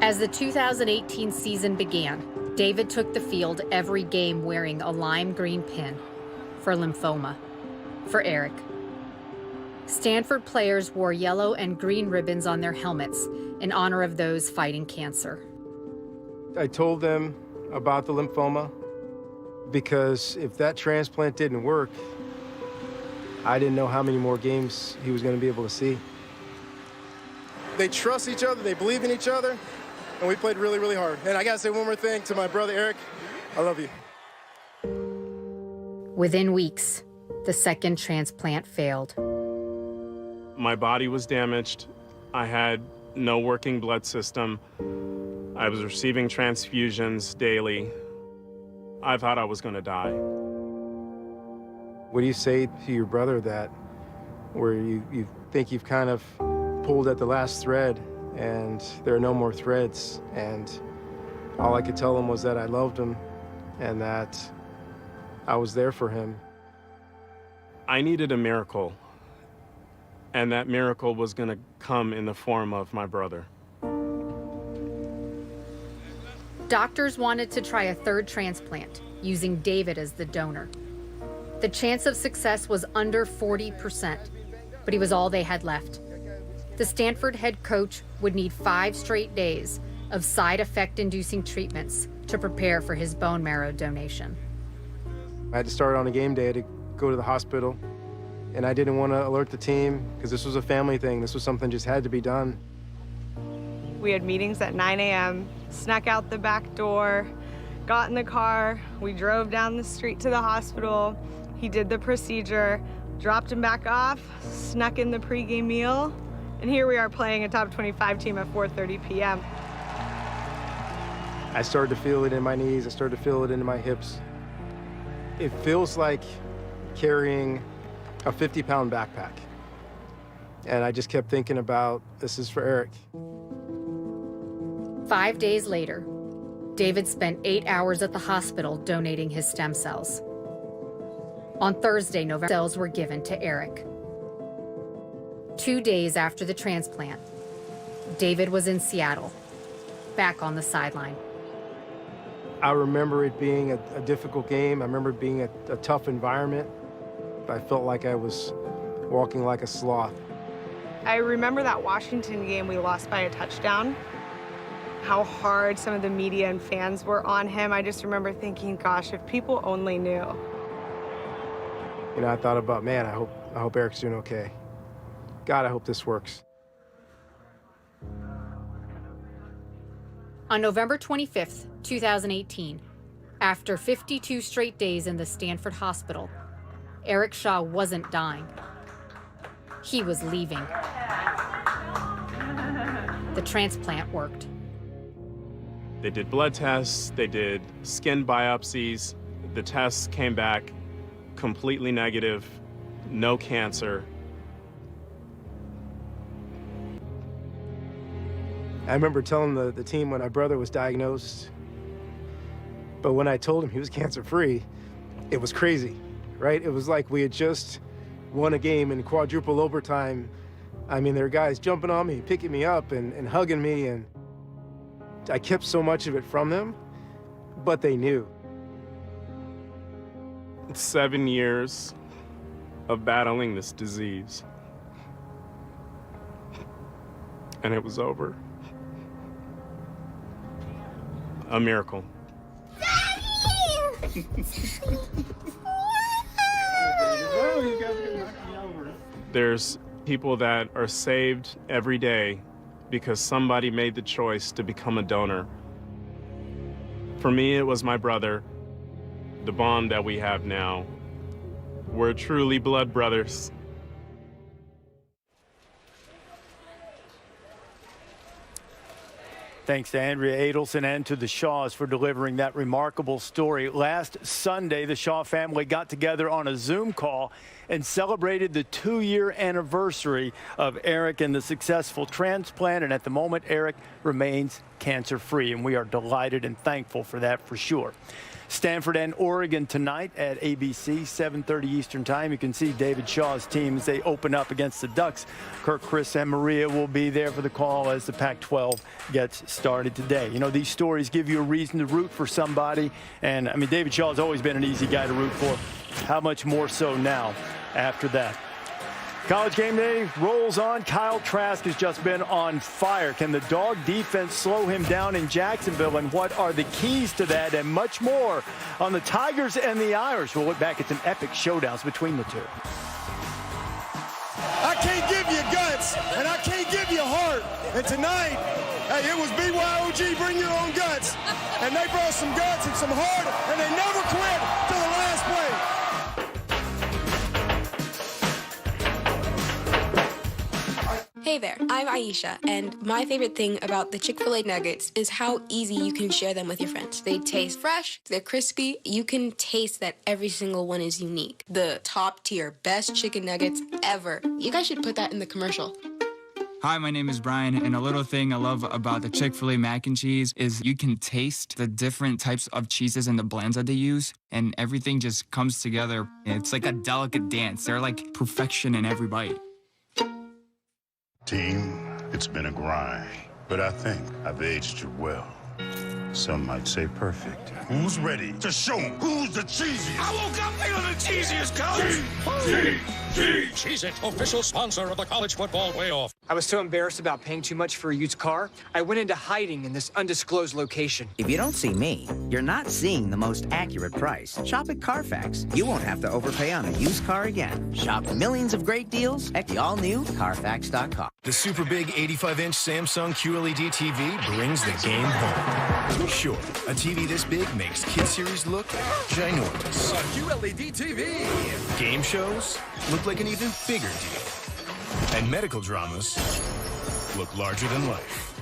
As the 2018 season began, David took the field every game wearing a lime green pin for lymphoma, for Eric. Stanford players wore yellow and green ribbons on their helmets in honor of those fighting cancer. I told them about the lymphoma because if that transplant didn't work, I didn't know how many more games he was going to be able to see. They trust each other, they believe in each other, and we played really, really hard. And I got to say one more thing to my brother, Eric. I love you. Within weeks, the second transplant failed. My body was damaged. I had no working blood system. I was receiving transfusions daily. I thought I was going to die. What do you say to your brother that where you think you've kind of pulled at the last thread and there are no more threads, and all I could tell him was that I loved him and that I was there for him? I needed a miracle, and that miracle was going to come in the form of my brother. Doctors wanted to try a third transplant, using David as the donor. The chance of success was under 40%, but he was all they had left. The Stanford head coach would need 5 straight days of side effect-inducing treatments to prepare for his bone marrow donation. I had to start on a game day to go to the hospital, and I didn't want to alert the team because this was a family thing. This was something just had to be done. We had meetings at 9 a.m., snuck out the back door, got in the car, we drove down the street to the hospital. He did the procedure, dropped him back off, snuck in the pregame meal, and here we are playing a top 25 team at 4:30 p.m. I started to feel it in my knees. I started to feel it in my hips. It feels like carrying a 50-pound backpack. And I just kept thinking about, this is for Eric. 5 days later, David spent 8 hours at the hospital donating his stem cells. On Thursday, November, cells were given to Eric. 2 days after the transplant, David was in Seattle, back on the sideline. I remember it being a difficult game. I remember it being a tough environment. I felt like I was walking like a sloth. I remember that Washington game we lost by a touchdown, how hard some of the media and fans were on him. I just remember thinking, gosh, if people only knew. You know, I thought about, man, I hope Eric's doing okay. God, I hope this works. On November 25th, 2018, after 52 straight days in the Stanford hospital, Eric Ncaa wasn't dying. He was leaving. The transplant worked. They did blood tests, they did skin biopsies. The tests came back completely negative, no cancer. I remember telling the team when my brother was diagnosed, but when I told him he was cancer-free, it was crazy, right? It was like we had just won a game in quadruple overtime. I mean, there were guys jumping on me, picking me up and hugging me, and I kept so much of it from them, but they knew. 7 years of battling this disease, and it was over. A miracle. There's people that are saved every day because somebody made the choice to become a donor. For me, it was my brother. The bond that we have now. We're truly blood brothers. Thanks to Andrea Adelson and to the Shaws for delivering that remarkable story. Last Sunday, the Shaw family got together on a Zoom call and celebrated the 2-year anniversary of Eric and the successful transplant. And at the moment, Eric remains cancer-free, and we are delighted and thankful for that for sure. Stanford and Oregon tonight at ABC, 7:30 Eastern Time. You can see David Shaw's team as they open up against the Ducks. Kirk, Chris, and Maria will be there for the call as the Pac-12 gets started today. You know, these stories give you a reason to root for somebody. And, I mean, David Shaw's always been an easy guy to root for. How much more so now after that? College game day rolls on. Kyle Trask has just been on fire. Can the dog defense slow him down in Jacksonville? And what are the keys to that? And much more on the Tigers and the Irish. We'll look back at some epic showdowns between the two. I can't give you guts, and I can't give you heart. And tonight, hey, it was BYOG, bring your own guts. And they brought some guts and some heart, and they never quit to the last play. Hey there, I'm Aisha, and my favorite thing about the Chick-fil-A nuggets is how easy you can share them with your friends. They taste fresh, they're crispy, you can taste that every single one is unique. The top tier, best chicken nuggets ever. You guys should put that in the commercial. Hi, my name is Brian, and a little thing I love about the Chick-fil-A mac and cheese is you can taste the different types of cheeses and the blends that they use, and everything just comes together. It's like a delicate dance. They're like perfection in every bite. Team, it's been a grind, but I think I've aged you well. Some might say perfect. Who's ready to show 'em who's the cheesiest? I woke up feeling the cheesiest, coach. Cheez-It, official sponsor of the college football playoff. I was so embarrassed about paying too much for a used car, I went into hiding in this undisclosed location. If you don't see me, you're not seeing the most accurate price. Shop at Carfax. You won't have to overpay on a used car again. Shop millions of great deals at the all-new Carfax.com. The super big 85-inch Samsung QLED TV brings the game home. Sure, a TV this big makes Kid Series look ginormous. A QLED TV. Game shows look like an even bigger deal. And medical dramas look larger than life.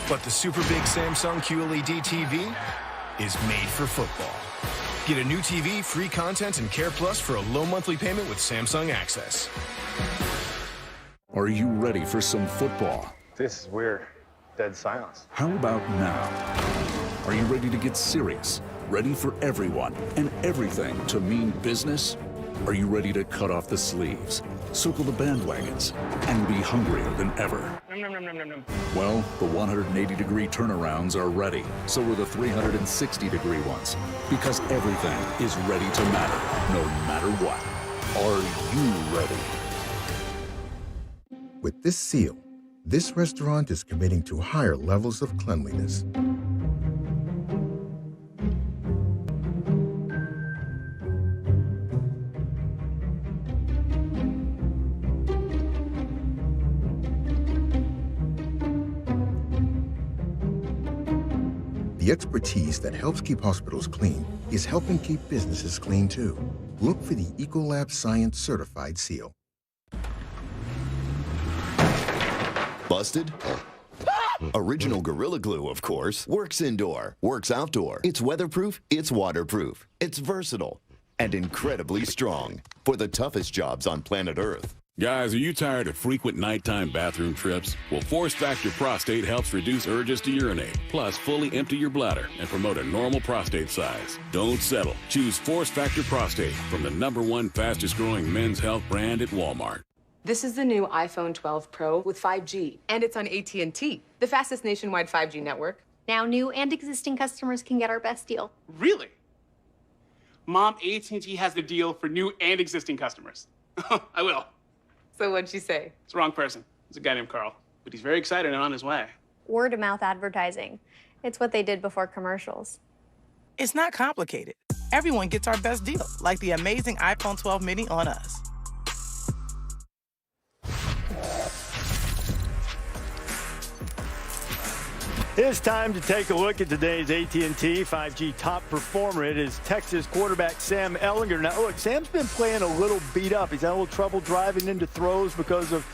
But the super big Samsung QLED TV is made for football. Get a new TV, free content, and Care Plus for a low monthly payment with Samsung Access. Are you ready for some football? This is weird. Dead silence. How about now? Are you ready to get serious? Ready for everyone and everything to mean business? Are you ready to cut off the sleeves, circle the bandwagons, and be hungrier than ever? Well, the 180-degree turnarounds are ready. So are the 360-degree ones. Because everything is ready to matter, no matter what. Are you ready? With this seal, this restaurant is committing to higher levels of cleanliness. The expertise that helps keep hospitals clean is helping keep businesses clean too. Look for the Ecolab Science Certified seal. Busted? Original Gorilla Glue, of course. Works indoor, works outdoor. It's weatherproof, it's waterproof. It's versatile and incredibly strong for the toughest jobs on planet Earth. Guys, are you tired of frequent nighttime bathroom trips? Well, Force Factor Prostate helps reduce urges to urinate, plus fully empty your bladder and promote a normal prostate size. Don't settle. Choose Force Factor Prostate from the #1 fastest growing men's health brand at Walmart. This is the new iPhone 12 Pro with 5G, and it's on AT&T, the fastest nationwide 5G network. Now new and existing customers can get our best deal. Really? Mom, AT&T has the deal for new and existing customers. I will. So what'd she say? It's the wrong person. It's a guy named Carl, but he's very excited and on his way. Word of mouth advertising. It's what they did before commercials. It's not complicated. Everyone gets our best deal, like the amazing iPhone 12 mini on us. It's time to take a look at today's AT&T 5G top performer. It is Texas quarterback Sam Ehlinger. Now, look, Sam's been playing a little beat up. He's had a little trouble driving into throws because of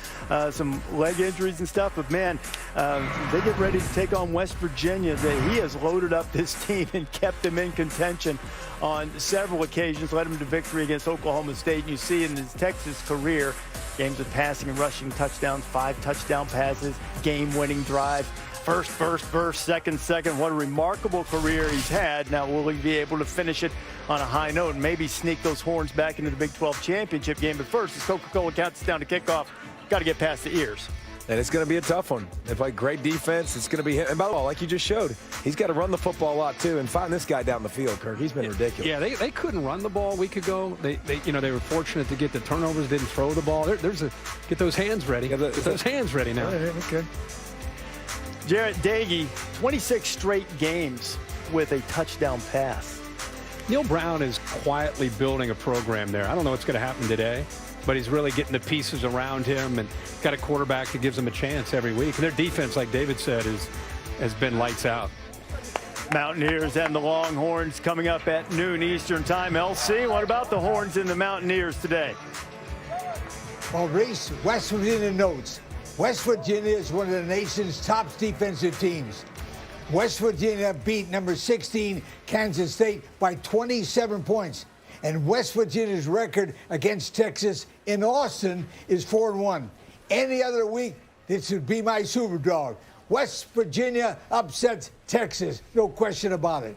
some leg injuries and stuff. But, man, they get ready to take on West Virginia. He has loaded up this team and kept them in contention on several occasions, led them to victory against Oklahoma State. And you see in his Texas career, games of passing and rushing touchdowns, 5 touchdown passes, game-winning drive. First, second. What a remarkable career he's had. Now, will he be able to finish it on a high note and maybe sneak those horns back into the Big 12 championship game? But first, as Coca-Cola counts down to kickoff, got to get past the ears. And it's going to be a tough one. They play great defense. It's going to be him. And by the way, like you just showed, he's got to run the football a lot, too, and find this guy down the field, Kirk. He's been ridiculous. Yeah, they couldn't run the ball a week ago. They were fortunate to get the turnovers, didn't throw the ball. Get those hands ready. Get those hands ready now. Okay. Jarrett Dagey, 26 straight games with a touchdown pass. Neil Brown is quietly building a program there. I don't know what's going to happen today, but he's really getting the pieces around him and got a quarterback that gives him a chance every week. And their defense, like David said, has been lights out. Mountaineers and the Longhorns coming up at noon Eastern time. LC, what about the Horns and the Mountaineers today? Well, Reese, West Virginia notes. West Virginia is one of the nation's top defensive teams. West Virginia beat number 16 Kansas State by 27 points. And West Virginia's record against Texas in Austin is 4-1. Any other week, this would be my super dog. West Virginia upsets Texas, no question about it.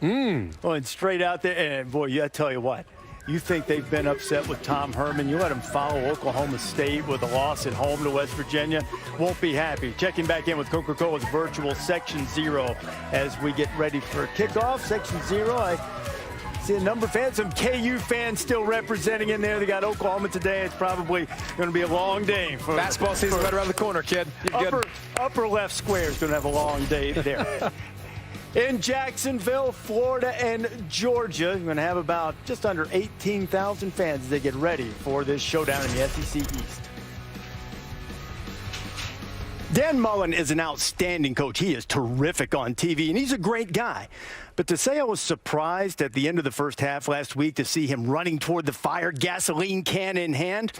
Going straight out there, and boy, I tell you what. You think they've been upset with Tom Herman. You let them follow Oklahoma State with a loss at home to West Virginia. Won't be happy. Checking back in with Coca-Cola's virtual Section 0 as we get ready for kickoff. Section 0, I see a number of fans, some KU fans still representing in there. They got Oklahoma today. It's probably going to be a long day. Basketball season right around the corner, kid. Upper left square is going to have a long day there. In Jacksonville, Florida, and Georgia, we're going to have about just under 18,000 fans as they get ready for this showdown in the SEC East. Dan Mullen is an outstanding coach. He is terrific on TV, and he's a great guy. But to say I was surprised at the end of the first half last week to see him running toward the fire, gasoline can in hand,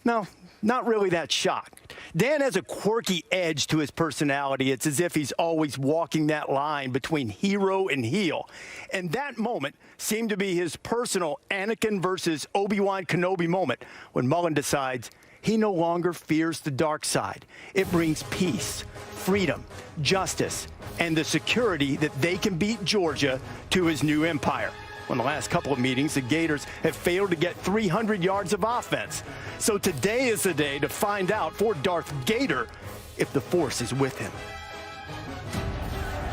no, not really that shocked. Dan has a quirky edge to his personality. It's as if he's always walking that line between hero and heel. And that moment seemed to be his personal Anakin versus Obi-Wan Kenobi moment when Mullen decides he no longer fears the dark side. It brings peace, freedom, justice, and the security that they can beat Georgia to his new empire. On the last couple of meetings, the Gators have failed to get 300 yards of offense. So today is the day to find out for Darth Gator if the Force is with him.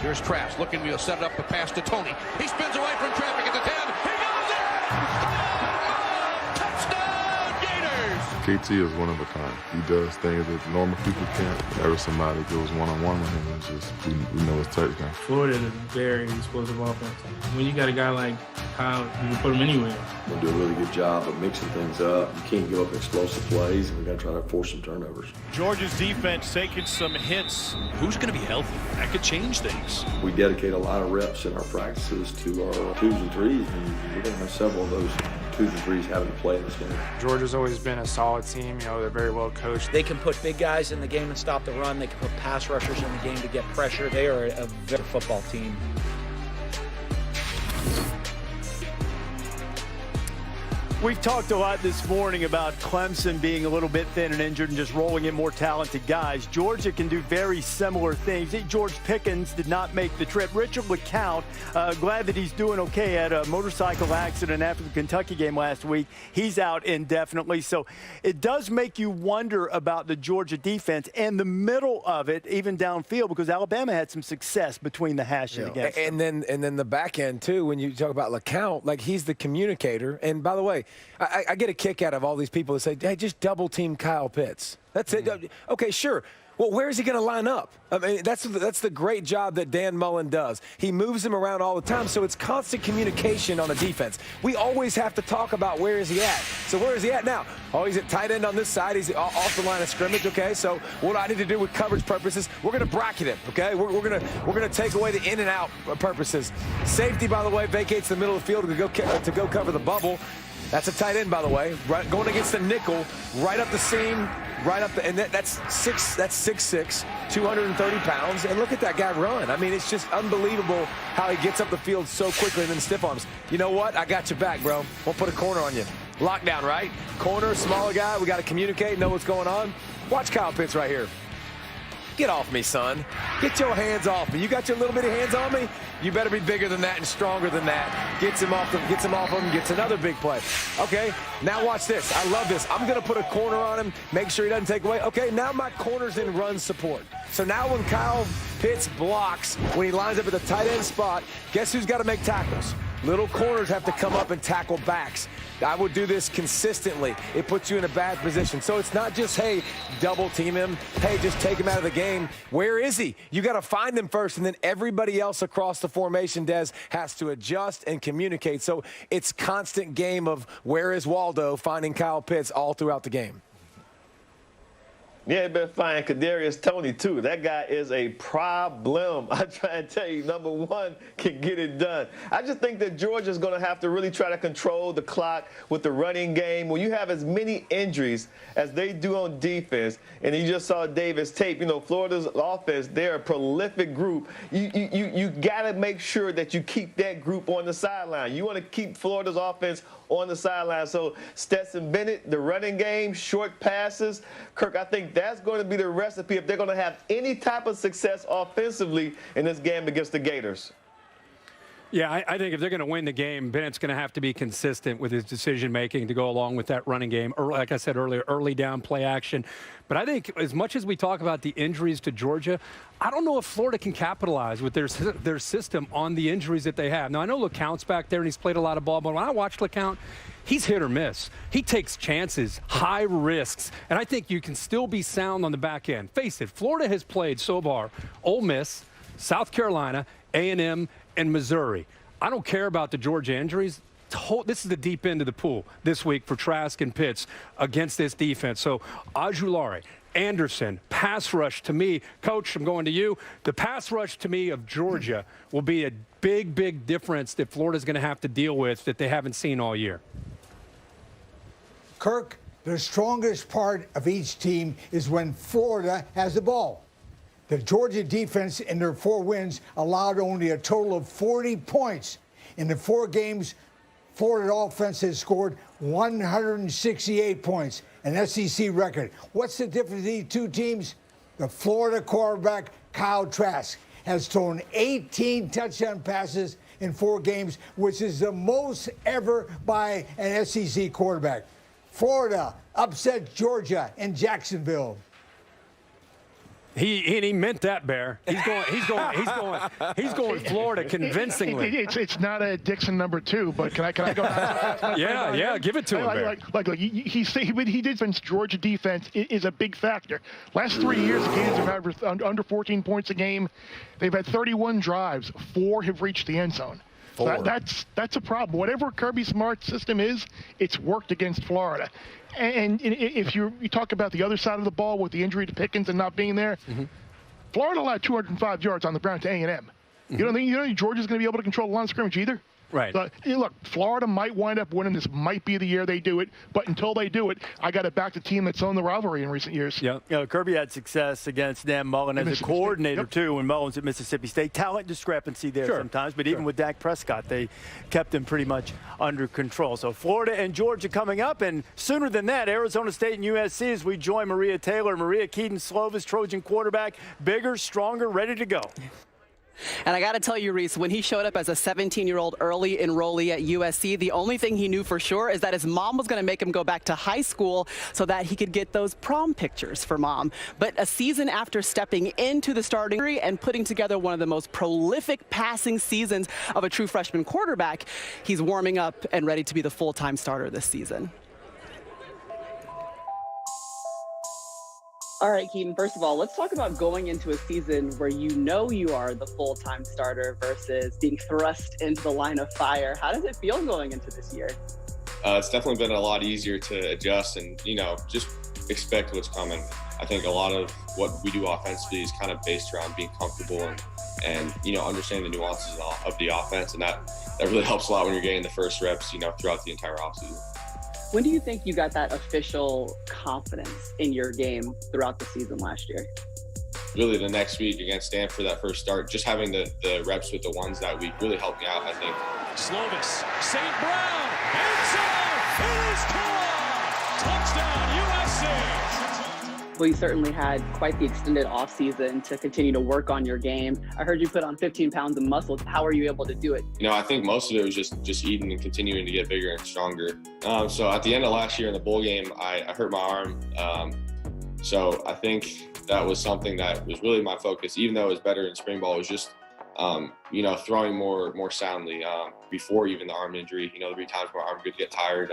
Here's Trask looking to set up the pass to Tony. He spins away from traffic at the 10. He goes in! Touchdown, Gators! KT is one of a kind. He does things that normal people can't. Whenever somebody goes one-on-one with him, it's just, we know it's touchdown. Florida is a very explosive offense. When you got a guy like Kyle, you can put him anywhere. We'll do a really good job of mixing things up. You can't give up explosive plays, and we've got to try to force some turnovers. Georgia's defense taking some hits. Who's going to be healthy? That could change things. We dedicate a lot of reps in our practices to our 2s and 3s, and we're going to have several of those 2s and 3s having to play in this game. Georgia's always been a solid team. They're very well coached. They can put big guys in the game and stop the run. They can put pass rushers in the game to get pressure. They are a very football team. We've talked a lot this morning about Clemson being a little bit thin and injured and just rolling in more talented guys. Georgia can do very similar things. George Pickens did not make the trip. Richard LeCount, glad that he's doing okay. Had a motorcycle accident after the Kentucky game last week. He's out indefinitely. So it does make you wonder about the Georgia defense and the middle of it, even downfield, because Alabama had some success between the hash and against them. And then the back end, too, when you talk about LeCount, like he's the communicator. And by the way, I get a kick out of all these people that say, hey, just double team Kyle Pitts. That's it. Okay, sure. Well, where is he going to line up? I mean, that's the great job that Dan Mullen does. He moves him around all the time, so it's constant communication on the defense. We always have to talk about where is he at. So where is he at now? Oh, he's at tight end on this side. He's off the line of scrimmage. Okay, so what I need to do with coverage purposes, we're going to bracket him. Okay, we're going to take away the in and out purposes. Safety, by the way, vacates the middle of the field to go cover the bubble. That's a tight end, by the way. Right, going against the nickel, right up the seam, right up the, and that's 6'6", 230 pounds. And look at that guy run. I mean, it's just unbelievable how he gets up the field so quickly and then stiff arms. You know what? I got your back, bro. We'll put a corner on you. Lockdown, right? Corner, smaller guy. We got to communicate, know what's going on. Watch Kyle Pitts right here. Get off me, son. Get your hands off me. You got your little bitty hands on me? You better be bigger than that and stronger than that. Gets him off him, gets another big play. Okay, now watch this. I love this. I'm going to put a corner on him, make sure he doesn't take away. Okay, now my corner's in run support. So now when Kyle Pitts blocks, when he lines up at the tight end spot, guess who's got to make tackles? Little corners have to come up and tackle backs. I would do this consistently. It puts you in a bad position. So it's not just, hey, double team him. Hey, just take him out of the game. Where is he? You got to find him first, and then everybody else across the formation, Des, has to adjust and communicate. So it's constant game of where is Waldo, finding Kyle Pitts all throughout the game. Yeah, been finding Kadarius Toney, too. That guy is a problem. I try and tell you, number one can get it done. I just think that Georgia's going to have to really try to control the clock with the running game. When you have as many injuries as they do on defense, and you just saw Davis tape, you know, Florida's offense, they're a prolific group. You got to make sure that you keep that group on the sideline. You want to keep Florida's offense on the sideline. So Stetson Bennett, the running game, short passes. Kirk, I think that's going to be the recipe if they're going to have any type of success offensively in this game against the Gators. Yeah, I think if they're going to win the game, Bennett's going to have to be consistent with his decision-making to go along with that running game. Or, like I said earlier, early down play action. But I think as much as we talk about the injuries to Georgia, I don't know if Florida can capitalize with their system on the injuries that they have. Now, I know LeCount's back there, and he's played a lot of ball, but when I watch LeCount, he's hit or miss. He takes chances, high risks, and I think you can still be sound on the back end. Face it, Florida has played so far Ole Miss, South Carolina, A&M, and Missouri. I don't care about the Georgia injuries. This is the deep end of the pool this week for Trask and Pitts against this defense. So Ajulari, Anderson, pass rush to me. Coach, I'm going to you. The pass rush to me of Georgia will be a big, big difference that Florida's going to have to deal with that they haven't seen all year. Kirk, the strongest part of each team is when Florida has the ball. The Georgia defense in their 4 wins allowed only a total of 40 points. In the 4 games, Florida offense has scored 168 points, an SEC record. What's the difference in these two teams? The Florida quarterback, Kyle Trask, has thrown 18 touchdown passes in 4 games, which is the most ever by an SEC quarterback. Florida upset Georgia in Jacksonville. He meant that, Bear. He's going Florida convincingly. It's not a Dixon number 2, but can I go? Yeah, give it to him, Bear. Look, he did against Georgia defense is a big factor. Last 3 years, the Gators have averaged under 14 points a game. They've had 31 drives. 4 have reached the end zone. So that's a problem. Whatever Kirby Smart's system is, it's worked against Florida. And if you talk about the other side of the ball with the injury to Pickens and not being there, Florida allowed 205 yards on the ground to A&M. You don't think Georgia's going to be able to control the line of scrimmage either? Right. So, look, Florida might wind up winning. This might be the year they do it. But until they do it, I got to back the team that's owned the rivalry in recent years. Yeah. You know, Kirby had success against Dan Mullen as a coordinator, too, when Mullen's at Mississippi State. Talent discrepancy there sometimes, but even with Dak Prescott, they kept him pretty much under control. So Florida and Georgia coming up, and sooner than that, Arizona State and USC as we join Maria Taylor. Maria, Keaton Slovis, Trojan quarterback, bigger, stronger, ready to go. And I got to tell you, Reese, when he showed up as a 17-year-old early enrollee at USC, the only thing he knew for sure is that his mom was going to make him go back to high school so that he could get those prom pictures for mom. But a season after stepping into the starting and putting together one of the most prolific passing seasons of a true freshman quarterback, he's warming up and ready to be the full-time starter this season. All right, Keaton, first of all, let's talk about going into a season where you know you are the full-time starter versus being thrust into the line of fire. How does it feel going into this year? It's definitely been a lot easier to adjust and, just expect what's coming. I think a lot of what we do offensively is kind of based around being comfortable and understanding the nuances of the offense. And that really helps a lot when you're getting the first reps, throughout the entire offseason. When do you think you got that official confidence in your game throughout the season last year? Really the next week against Stanford, that first start, just having the reps with the ones that week really helped me out, I think. Slovis, St. Brown, end zone, it is Ncaa! Touchdown, USC! Well, you certainly had quite the extended offseason to continue to work on your game. I heard you put on 15 pounds of muscle. How are you able to do it? I think most of it was just eating and continuing to get bigger and stronger. So at the end of last year in the bowl game, I hurt my arm. So I think that was something that was really my focus, even though it was better in spring ball. It was just, throwing more soundly before even the arm injury. There'd be times where my arm would get tired.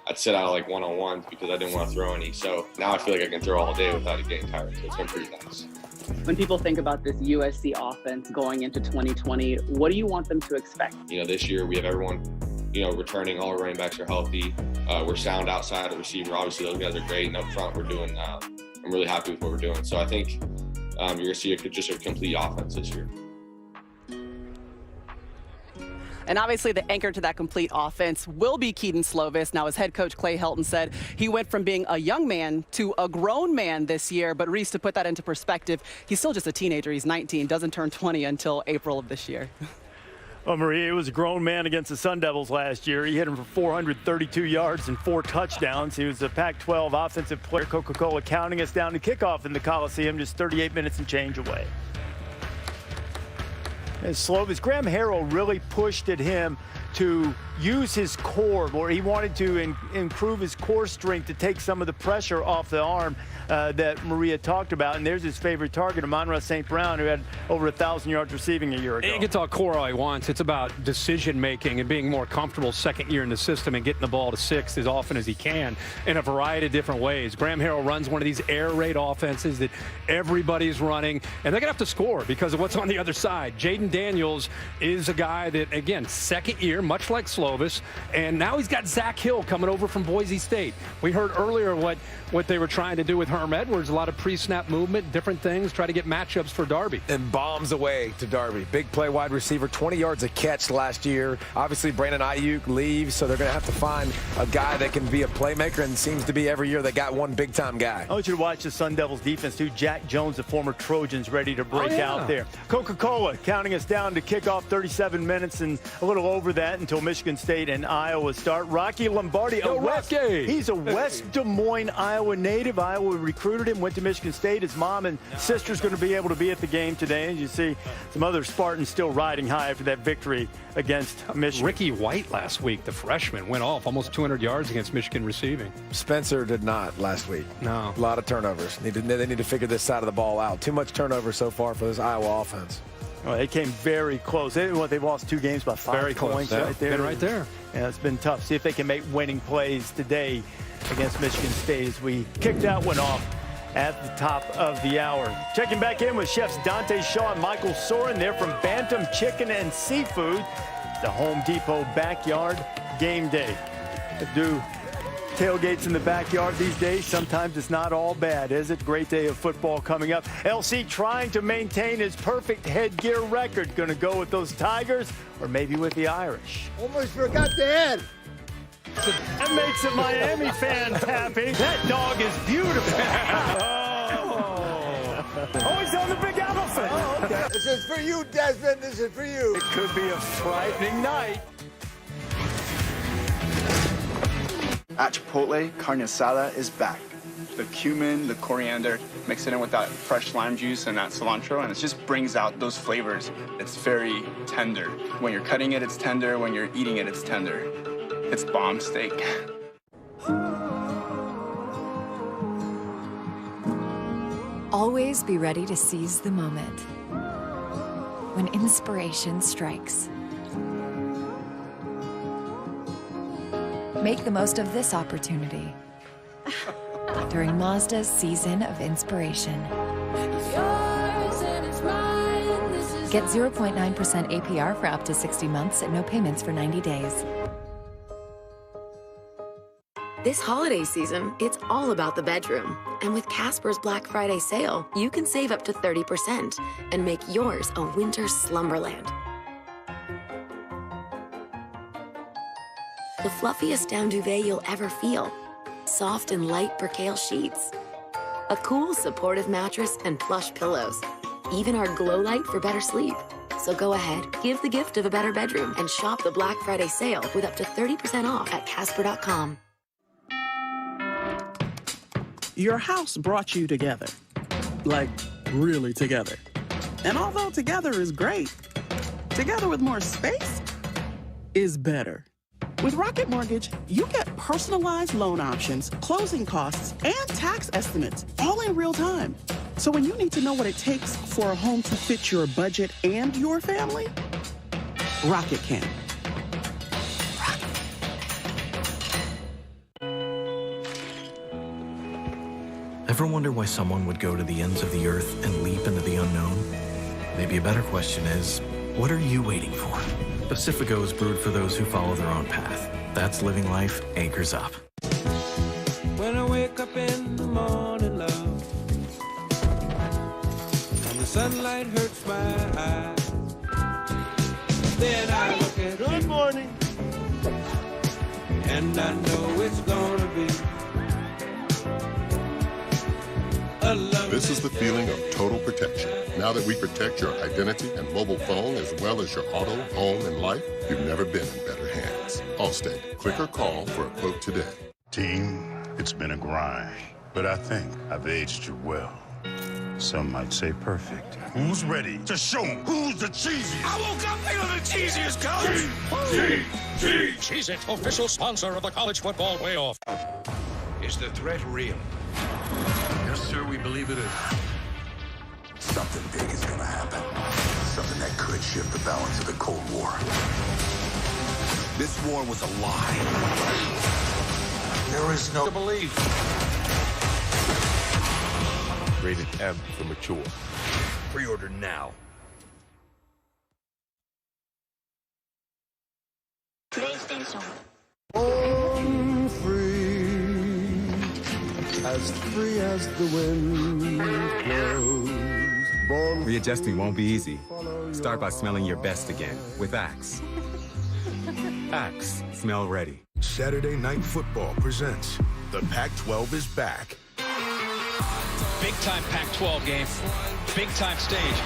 I'd sit out like one-on-ones because I didn't want to throw any. So now I feel like I can throw all day without it getting tired. So it's been pretty nice. When people think about this USC offense going into 2020, what do you want them to expect? This year we have everyone, returning. All our running backs are healthy. We're sound outside of receiver. Obviously those guys are great. And up front we're doing, I'm really happy with what we're doing. So I think you're going to see just a complete offense this year. And obviously the anchor to that complete offense will be Kedon Slovis. Now, as head coach Clay Helton said, he went from being a young man to a grown man this year. But Reese, to put that into perspective, he's still just a teenager. He's 19, doesn't turn 20 until April of this year. Well, Maria, it was a grown man against the Sun Devils last year. He hit him for 432 yards and 4 touchdowns. He was a Pac-12 offensive player. Coca-Cola counting us down to kickoff in the Coliseum, just 38 minutes and change away. As Slovis, Graham Harrell really pushed at him to use his core, or he wanted to improve his core strength to take some of the pressure off the arm that Maria talked about. And there's his favorite target, Amon-Ra St. Brown, who had over 1,000 yards receiving a year ago. He can talk core all he wants. It's about decision-making and being more comfortable second year in the system and getting the ball to 6 as often as he can in a variety of different ways. Graham Harrell runs one of these air raid offenses that everybody's running, and they're going to have to score because of what's on the other side. Jaden Daniels is a guy that, again, second year, much like Slovis, and now he's got Zach Hill coming over from Boise State. We heard earlier what they were trying to do with Herm Edwards, a lot of pre-snap movement, different things, try to get matchups for Darby. And bombs away to Darby. Big play wide receiver, 20 yards a catch last year. Obviously, Brandon Ayuk leaves, so they're going to have to find a guy that can be a playmaker, and seems to be every year they got one big-time guy. I want you to watch the Sun Devils defense, too. Jack Jones, the former Trojans, ready to break out there. Coca-Cola counting us down to kick off 37 minutes and a little over that until Michigan State and Iowa start. Rocky Lombardi, he's a West Des Moines, Iowa native. Iowa recruited him, went to Michigan State. His mom and sister's going to be able to be at the game today. And you see some other Spartans still riding high after that victory against Michigan. Ricky White last week, the freshman, went off almost 200 yards against Michigan receiving. Spencer did not last week. No. A lot of turnovers. They need to figure this side of the ball out. Too much turnover so far for this Iowa offense. Well, they came very close. They've lost 2 games by 5 points right there. Been right there. Yeah, it's been tough. See if they can make winning plays today against Michigan State as we kick that one off at the top of the hour. Checking back in with chefs Dante Shaw and Michael Soren. They're from Bantam Chicken and Seafood, the Home Depot Backyard Game Day. Do tailgates in the backyard these days. Sometimes it's not all bad, is it? Great day of football coming up. LC trying to maintain his perfect headgear record. Going to go with those Tigers or maybe with the Irish. Almost forgot the head. That makes a Miami fan happy. That dog is beautiful. Oh, he's on the big elephant. Oh, okay. This is for you, Desmond. This is for you. It could be a frightening night. At Chipotle, carne asada is back. The cumin, the coriander, mix it in with that fresh lime juice and that cilantro, and it just brings out those flavors. It's very tender. When you're cutting it, it's tender. When you're eating it, it's tender. It's bomb steak. Always be ready to seize the moment when inspiration strikes. Make the most of this opportunity. during Mazda's season of inspiration. Get 0.9% APR for up to 60 months and no payments for 90 days. This holiday season, it's all about the bedroom. And with Casper's Black Friday sale, you can save up to 30% and make yours a winter slumberland. The fluffiest down duvet you'll ever feel. Soft and light percale sheets. A cool, supportive mattress and plush pillows. Even our glow light for better sleep. So go ahead, give the gift of a better bedroom and shop the Black Friday sale with up to 30% off at Casper.com. Your house brought you together. Like, really together. And although together is great, together with more space is better. With Rocket Mortgage, you get personalized loan options, closing costs, and tax estimates, all in real time. So when you need to know what it takes for a home to fit your budget and your family, Rocket can. Ever wonder why someone would go to the ends of the earth and leap into the unknown? Maybe a better question is, what are you waiting for? Pacifico is brewed for those who follow their own path. That's living life anchors up. When I wake up in the morning, love, and the sunlight hurts my eyes, then I look at good morning, and I know it's gonna be. This is the feeling of total protection. Now that we protect your identity and mobile phone as well as your auto, home, and life, you've never been in better hands. Allstate. Click or call for a quote today. Team, it's been a grind, but I think I've aged you well. Some might say perfect. Who's ready to show 'em who's the cheesiest? I woke up thinking of the cheesiest, coach! Cheez-It, official sponsor of the college football playoff. Is the threat real? Yes, sir, we believe it is. Something big is gonna happen. Something that could shift the balance of the Cold War. This war was a lie. There is no To believe. Rated M for mature. Pre-order now. PlayStation. Born free as the wind blows. Readjusting won't be easy. Start by smelling your best again with Axe. Axe, smell ready. Saturday Night Football presents The Pac-12 is back. Big-time Pac-12 game. Big-time stage.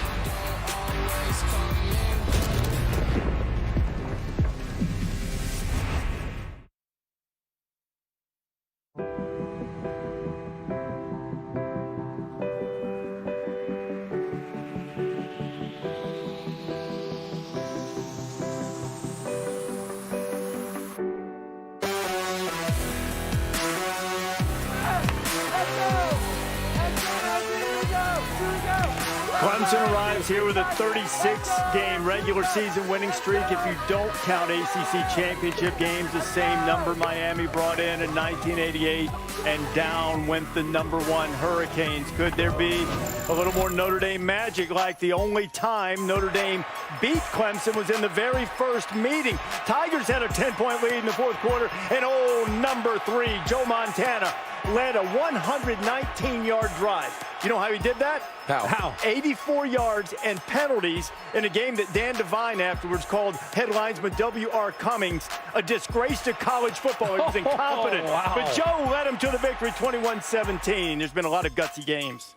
Clemson arrives here with a 36-game regular season winning streak. If you don't count ACC championship games, the same number Miami brought in 1988, and down went the #1 Hurricanes. Could there be a little more Notre Dame magic, like the only time Notre Dame beat Clemson was in the very first meeting? Tigers had a 10-point lead in the fourth quarter, and number 3, Joe Montana, led a 119-yard drive. You know how he did that? How? 84 yards and penalties in a game that Dan Devine afterwards called headlines with W.R. Cummings a disgrace to college football. He was incompetent. Wow. But Joe led him to the victory 21-17. There's been a lot of gutsy games.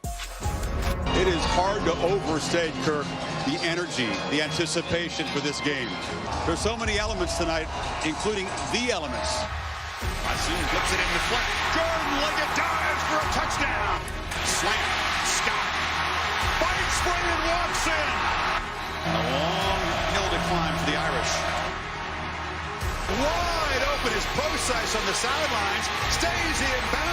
It is hard to overstate, Kirk, the energy, the anticipation for this game. There's so many elements tonight, including the elements. Masoon flips it in the flat. Jordan Leggett dives for a touchdown. Slam. Scott. Fights free and walks in. A long hill to climb for the Irish. Wide open is Procise on the sidelines. Stays in bounds.